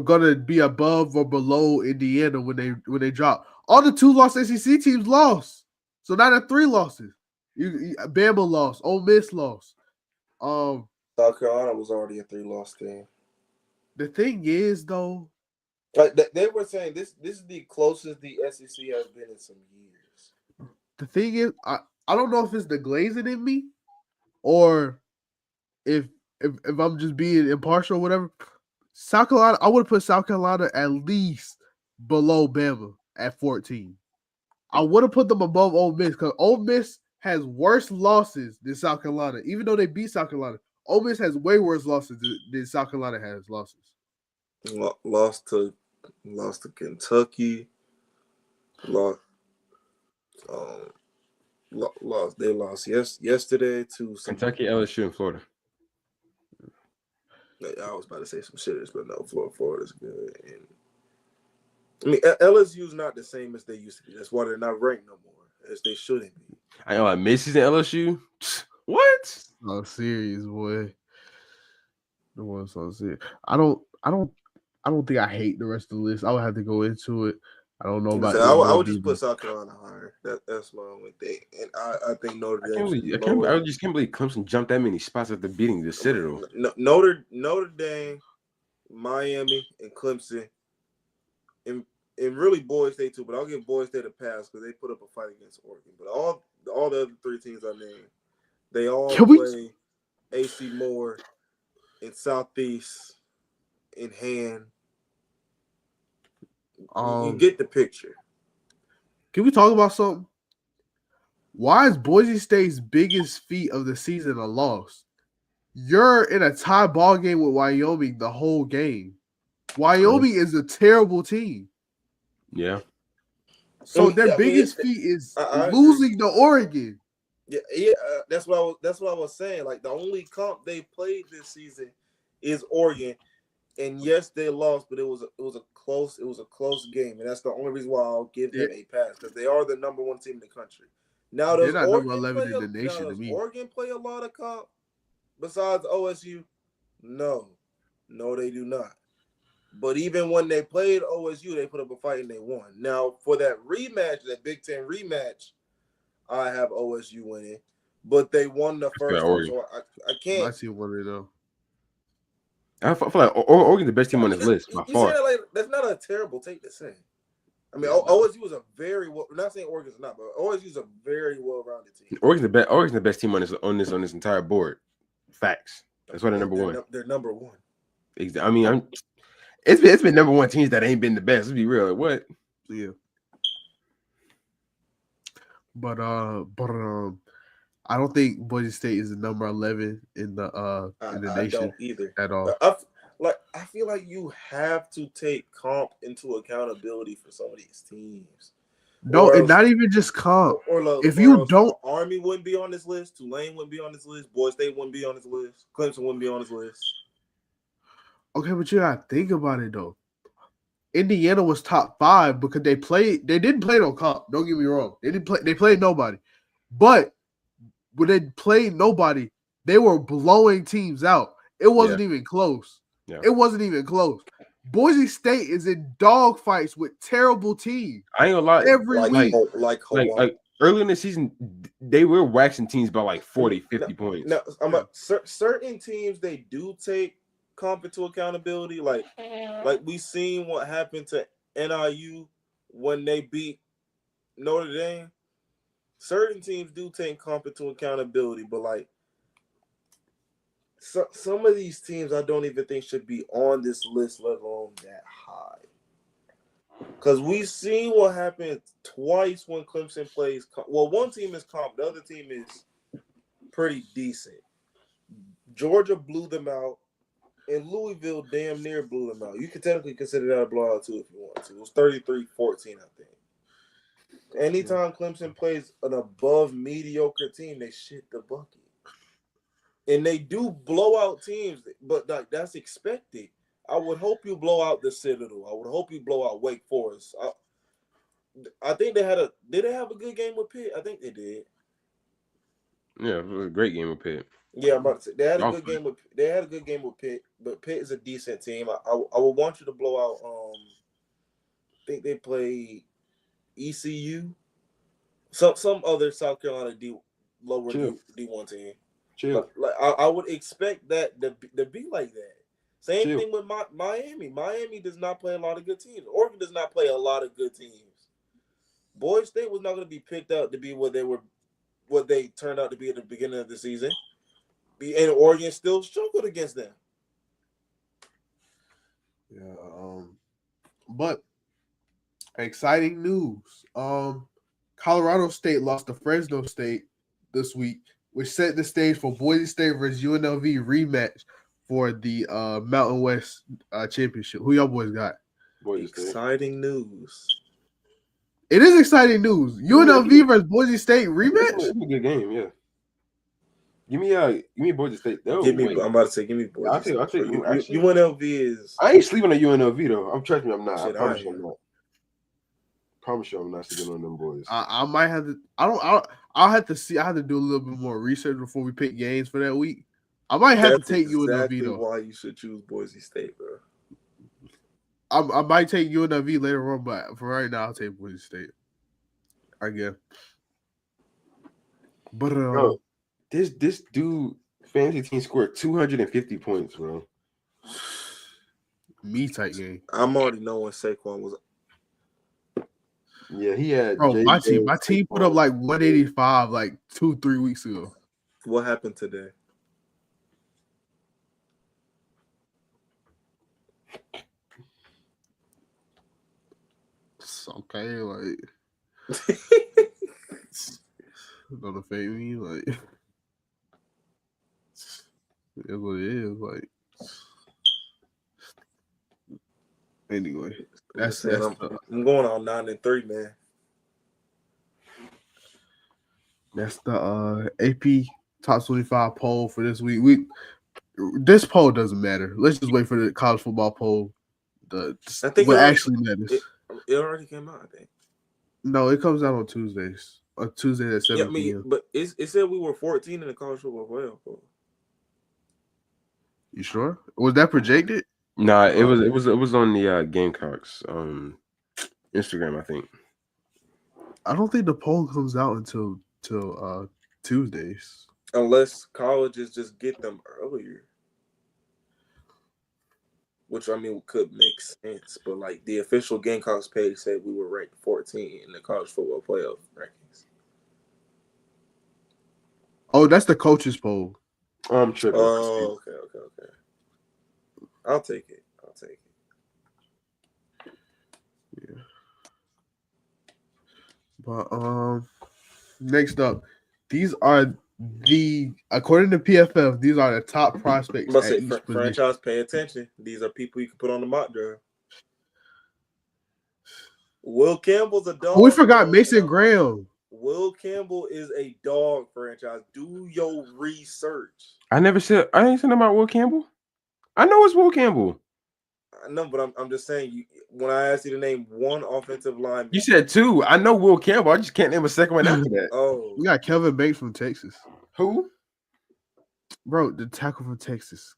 gonna be above or below Indiana when they drop. All the 2-loss SEC teams lost, so now they're 3 losses. Bama lost, Ole Miss lost. South Carolina was already a 3-loss team. The thing is, though, like they were saying, this is the closest the SEC has been in some years. The thing is, I don't know if it's the glazing in me, or if I'm just being impartial or whatever. South Carolina, I would put South Carolina at least below Bama at 14. I would have put them above Ole Miss because Ole Miss has worse losses than South Carolina. Even though they beat South Carolina, Ole Miss has way worse losses than South Carolina has losses. Lost to Kentucky. Lost. They lost yesterday to some Kentucky, LSU, and Florida. I was about to say some shit, but no, Florida's good. And I mean, LSU's not the same as they used to be. That's why they're not ranked no more, as they shouldn't be. I know, like Macy's and LSU. What? Oh, serious, boy. The one so serious. I don't think I hate the rest of the list. I would have to go into it. I don't know about. I would just put South Carolina higher. That's my only thing, and I think Notre Dame. I just can't believe Clemson jumped that many spots after beating the Citadel. Notre Dame, Miami, and Clemson, and really Boise State too. But I'll give Boise State a pass because they put up a fight against Oregon. But all the other three teams I named, they all play AC Moore in Southeast in hand. You get the picture. Can we talk about something? Why is Boise State's biggest feat of the season a loss? You're in a tie ball game with Wyoming the whole game. Wyoming is a terrible team. Yeah. So their biggest feat is losing to Oregon. Yeah. That's what I was saying. Like the only comp they played this season is Oregon. And yes, they lost, but it was a close game, and that's the only reason why I'll give them a pass because they are the number one team in the country. Now does Oregon play a lot of comp besides OSU? No, they do not. But even when they played OSU, they put up a fight and they won. Now for that rematch, that Big Ten rematch, I have OSU winning, but they won the first one, so I can't. I see one though. I feel like Oregon's the best team on this list by far. That's not a terrible take to say. I mean, OSU is a very well. I'm not saying Oregon's not, but OSU is a very well-rounded team. Oregon's the best team on this entire board. Facts. That's why they're number one. They're number one. I mean, it's been number one teams that ain't been the best. Let's be real. Like, what? Yeah. But I don't think Boise State is the number 11 in the nation. I don't either at all. I feel like you have to take comp into accountability for some of these teams. No, and not even just comp. Army wouldn't be on this list. Tulane wouldn't be on this list. Boise State wouldn't be on this list. Clemson wouldn't be on this list. Okay, but you gotta think about it though. Indiana was top 5 because they didn't play no comp. Don't get me wrong. They played nobody. But when they played nobody, they were blowing teams out. It wasn't even close. Yeah. It wasn't even close. Boise State is in dog fights with terrible teams. I ain't gonna lie. Every week. Like early in the season, they were waxing teams by like 40, 50 points. No, certain teams, they do take comp into accountability. Like we seen what happened to NIU when they beat Notre Dame. Certain teams do take comp into accountability, but like some of these teams I don't even think should be on this list, let alone that high. Because we've seen what happened twice when Clemson plays. Well, one team is comp, the other team is pretty decent. Georgia blew them out, and Louisville damn near blew them out. You could technically consider that a blowout too if you want to. It was 33-14, I think. Anytime Clemson plays an above mediocre team, they shit the bucket. And they do blow out teams, but that's expected. I would hope you blow out the Citadel. I would hope you blow out Wake Forest. I think did they have a good game with Pitt? I think they did. Yeah, it was a great game with Pitt. Yeah, I'm about to say they had a good game with Pitt, but Pitt is a decent team. I would want you to blow out I think they played ECU. Some other South Carolina lower D1 team. Like I would expect that to be like that. Same thing with Miami. Miami does not play a lot of good teams. Oregon does not play a lot of good teams. Boise State was not going to be picked out to be what they turned out to be at the beginning of the season. And Oregon still struggled against them. Yeah. But exciting news. Colorado State lost to Fresno State this week, which set the stage for Boise State versus UNLV rematch for the Mountain West championship. Who y'all boys got? Exciting news. It is exciting news. UNLV versus Boise State rematch. It's a good game, yeah. Give me Boise State. I'm about to say, give me Boise. I'll take UNLV is. I ain't sleeping on UNLV though. Trust me, I'm not. Shit, I promise you, I'm not. Promise you, I'm not sleeping on them boys. I might have to. I'll have to see. I have to do a little bit more research before we pick games for that week. I might have to take exactly UNLV though. Why you should choose Boise State, bro? I might take UNLV later on, but for right now, I'll take Boise State. I guess. But bro, this dude fantasy team scored 250 points, bro. Me tight game. I'm already knowing Saquon was. Yeah, he had. Bro, my team put up like 185 like 2-3 weeks ago. What happened today? It's okay, like don't affect me, like it's what it is, like. Anyway, I'm going on 9-3, man. That's the AP top 25 poll for this week. This poll doesn't matter. Let's just wait for the college football poll. I think what actually matters. It already came out, I think. No, it comes out on Tuesdays. On Tuesday at 7 p.m. But it said we were 14 in the college football playoff poll. You sure? Was that projected? Nah, it was on the Gamecocks Instagram, I think. I don't think the poll comes out until Tuesdays. Unless colleges just get them earlier. Which, I mean, could make sense. But, like, the official Gamecocks page said we were ranked 14 in the college football playoff rankings. Oh, that's the coaches poll. I'm tripping. Oh, okay. I'll take it. Yeah. But next up, these are according to PFF, these are the top prospects. Must say, franchise, pay attention. These are people you can put on the mock draft. Will Campbell's a dog. We forgot Mason Graham. Will Campbell is a dog franchise. Do your research. I ain't said about Will Campbell. I know it's Will Campbell. I know, but I'm just saying. When I asked you to name one offensive lineman, you said two. I know Will Campbell. I just can't name a second one after that. Oh, we got Kelvin Banks from Texas. Who? Bro, the tackle from Texas.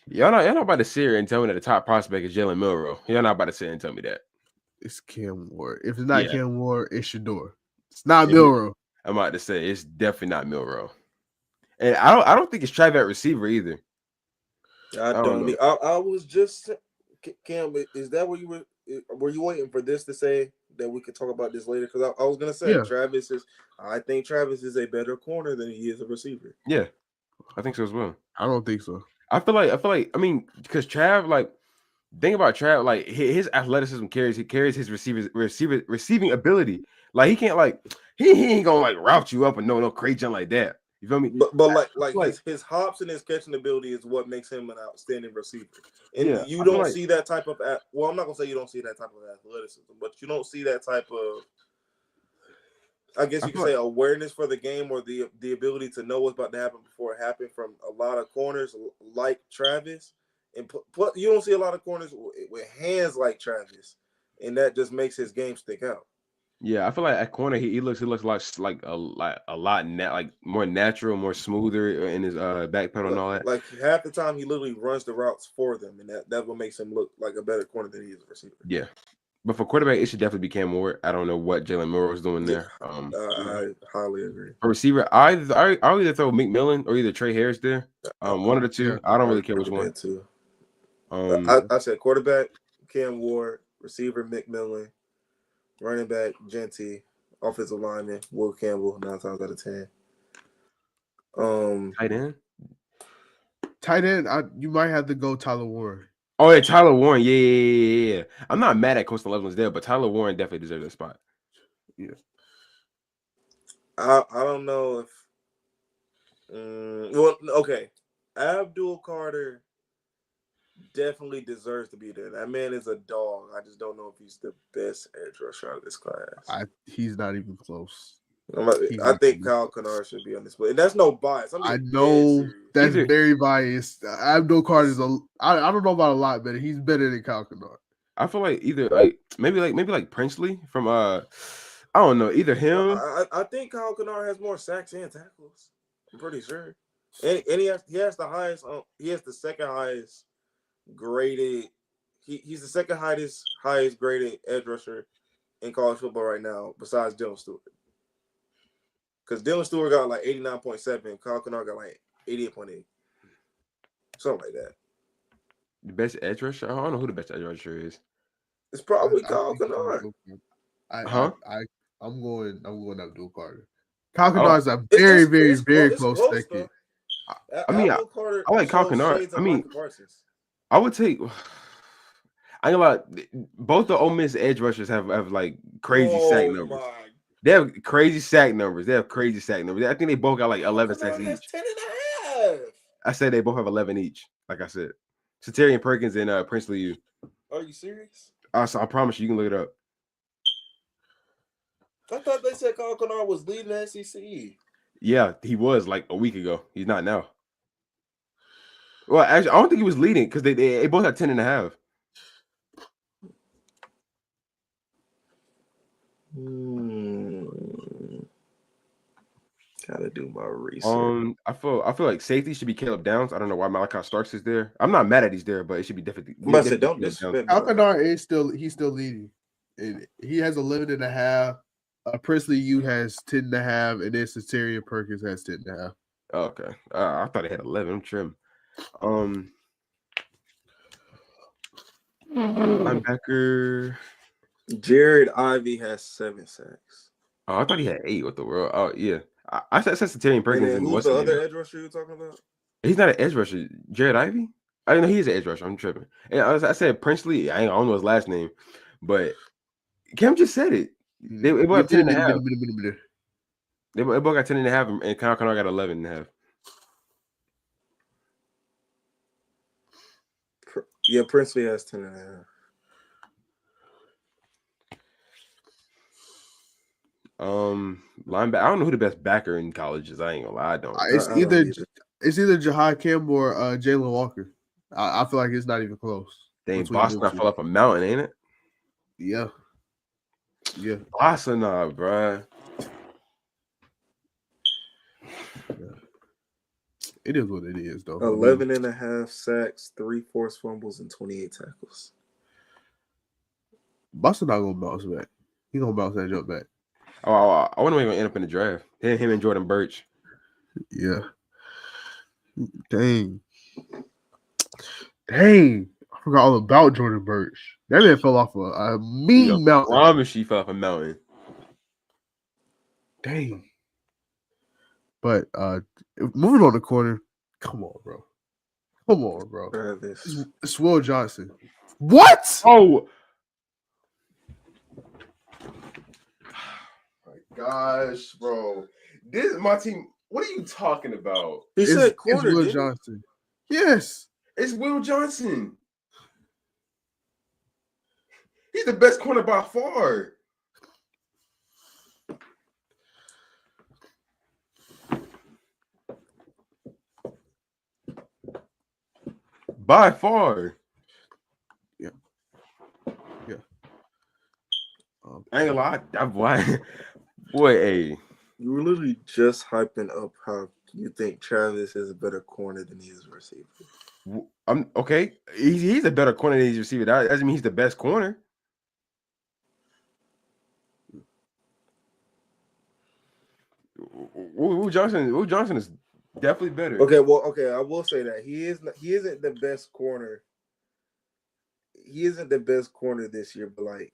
Y'all not about to sit here and tell me that the top prospect is Jalen Milroe. Y'all not about to sit here and tell me that. It's Cam Ward. If it's not Cam Ward, it's Shador. It's not Milroe. I'm about to say it's definitely not Milroe. And I don't think it's Trav at receiver either. I was just Cam. Is that where you were you waiting for this to say that we could talk about this later? Because I was gonna say I think Travis is a better corner than he is a receiver. Yeah, I think so as well. I don't think so. I feel like I mean, because Trav, like, think about Trav, like his athleticism carries his receiving ability. Like he can't he ain't gonna like route you up and no crazy jump like that. You feel me? But his hops and his catching ability is what makes him an outstanding receiver. And you don't see that type of I'm not gonna say you don't see that type of athleticism, but you don't see that type of, I guess you could say, awareness for the game or the ability to know what's about to happen before it happened from a lot of corners like Travis. And you don't see a lot of corners with hands like Travis, and that just makes his game stick out. Yeah, I feel like at corner he looks like a lot more natural, more smoother in his back pedal and all that. Like half the time he literally runs the routes for them, and that's what makes him look like a better corner than he is a receiver. Yeah, but for quarterback it should definitely be Cam Ward. I don't know what Jalen Milroe is doing there. I highly agree. For receiver, I'll either throw McMillan or either Trey Harris there. One of the two. I don't really care which one. Too. I said quarterback Cam Ward, receiver McMillan. Running back, Genty. Offensive lineman, Will Campbell, 9 times out of 10. Tight end, you might have to go Tyler Warren. Oh, yeah, Tyler Warren. Yeah. I'm not mad at Coastal Level's there, but Tyler Warren definitely deserves that spot. Yeah. I don't know if. Well, okay. Abdul Carter definitely deserves to be there. That man is a dog. I just don't know if he's the best edge rusher out of this class. He's not even close. I think Kyle Kennard should be on this list. And that's no bias. I know that's very biased. Abdul Carter is I don't know about a lot better. He's better than Kyle Kennard. I feel like either maybe Princely from I don't know, either him. I think Kyle Kennard has more sacks and tackles. I'm pretty sure. And he has the highest. He has the second highest graded. He's the second highest graded edge rusher in college football right now, besides Dylan Stewart. Because Dylan Stewart got like 89.7, Kyle Kennard got like 88.8, something like that. The best edge rusher? I don't know who the best edge rusher is. It's probably Kyle Kennard. I'm going Abdul Carter. Kyle Kennard is a very close second. I mean, I like Kyle Kennard. I mean, I would take. I ain't gonna lie. Both the Ole Miss edge rushers have like crazy sack numbers. They have crazy sack numbers. I think they both got like 11 sacks each. 10.5. I said they both have 11 each. Like I said, Satarian Perkins and Princely U. Are you serious? So I promise you can look it up. I thought they said Kyle Kennard was leading the SEC. Yeah, he was like a week ago. He's not now. Well, actually, I don't think he was leading because they both had 10.5. Gotta do my research. I feel like safety should be Caleb Downs. I don't know why Malachi Starks is there. I'm not mad at he's there, but it should be definitely. Don't disrespect. Kyle Kennard is still leading. And he has 11.5. Princely U has 10.5, and then Satarian Perkins has 10.5. Okay, I thought he had 11. I'm trim. Linebacker. Jared Ivey has 7 sacks. Oh, I thought he had 8. What the world? Oh yeah, I said Satarian Perkins. And who's the other edge rusher you're talking about? He's not an edge rusher. Jared Ivey. I know he's an edge rusher. I'm tripping. And I said Princely. I don't know his last name, but Cam just said it. They both got 10.5. They both got 10.5, and Kyle Kennard got 11.5. Yeah, Princely has 10.5. Linebacker. I don't know who the best backer in college is. I ain't gonna lie. I don't. It's either Jahai Kim or Jalen Walker. I feel like it's not even close. Dang, Boston, I fell off a mountain, ain't it? Yeah. Yeah. Boston, bruh. Yeah. It is what it is, though. 11.5 sacks, 3 forced fumbles, and 28 tackles. Boston not gonna bounce back. He gonna bounce that jump back. Oh, I wonder where he's gonna end up in the draft. Him and Jordan Birch. Yeah. Dang. I forgot all about Jordan Birch. That man fell off a mean mountain. I promise she fell off a mountain. Dang. But moving on the corner. Come on, bro. It's Will Johnson. What? Oh my gosh, bro. This is my team. What are you talking about? He said corner. It's Will Johnson. Yes. It's Will Johnson. He's the best corner by far. By far. Yeah. I ain't gonna lie. Boy, hey. You were literally just hyping up how you think Travis is a better corner than he is a receiver. I'm okay. He's a better corner than he's a receiver. That doesn't mean he's the best corner. Will Johnson is definitely better. Okay, I will say that he isn't the best corner. He isn't the best corner this year, but like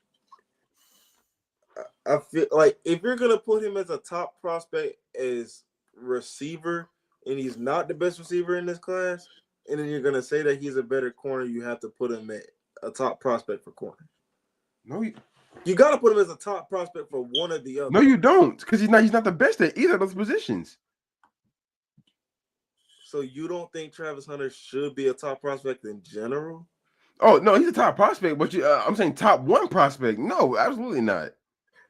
I feel like if you're gonna put him as a top prospect as receiver, and he's not the best receiver in this class, and then you're gonna say that he's a better corner, you have to put him at a top prospect for corner. No, You got to put him as a top prospect for one or the other. No, you don't, because he's not the best at either of those positions. So you don't think Travis Hunter should be a top prospect in general? Oh no, he's a top prospect, but I'm saying top one prospect. No, absolutely not.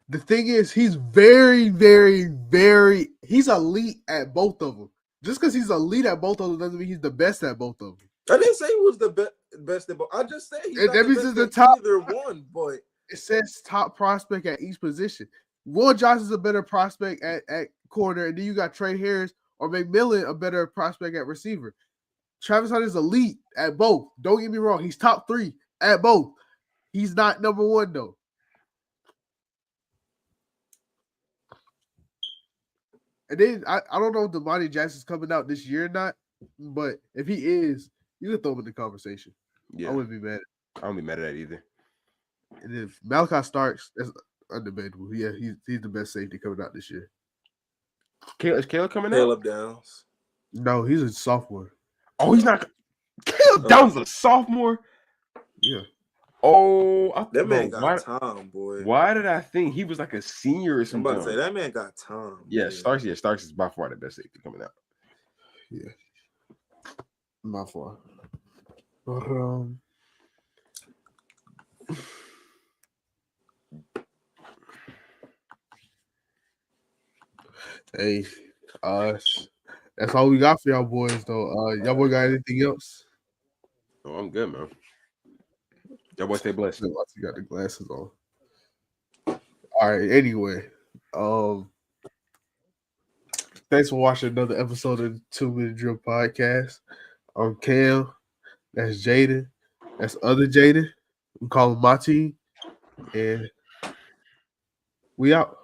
The thing is, he's very, very, very. He's elite at both of them. Just because he's elite at both of them doesn't mean he's the best at both of them. I didn't say he was the best at both. I just said he's not That means the he's best the at top. either one. But it says top prospect at each position. Will Johnson's a better prospect at corner, and then you got Trey Harris or McMillan a better prospect at receiver. Travis Hunter's elite at both. Don't get me wrong. He's top 3 at both. He's not number 1, though. And then I don't know if Damani Jackson's coming out this year or not, but if he is, you can throw him in the conversation. Yeah. I wouldn't be mad. I don't be mad at that either. And if Malachi Starks, that's undebatable. Yeah, he's the best safety coming out this year. Is Caleb coming out? Caleb Downs. No, he's a sophomore. Oh, he's not. Caleb Downs is a sophomore? Yeah. Oh, that man got time, boy. Why did I think he was like a senior or something? I'm about to say that man got time. Yeah, Starks is by far the best safety coming out. Yeah. By far. But, hey, that's all we got for y'all boys, though. Y'all boy got anything else? Oh, I'm good, man. Y'all boys stay blessed. You got the glasses on. All right. Anyway, thanks for watching another episode of the 2 Minute Drill Podcast. I'm Cam. That's Jaden. That's other Jaden. We call him my team, and we out.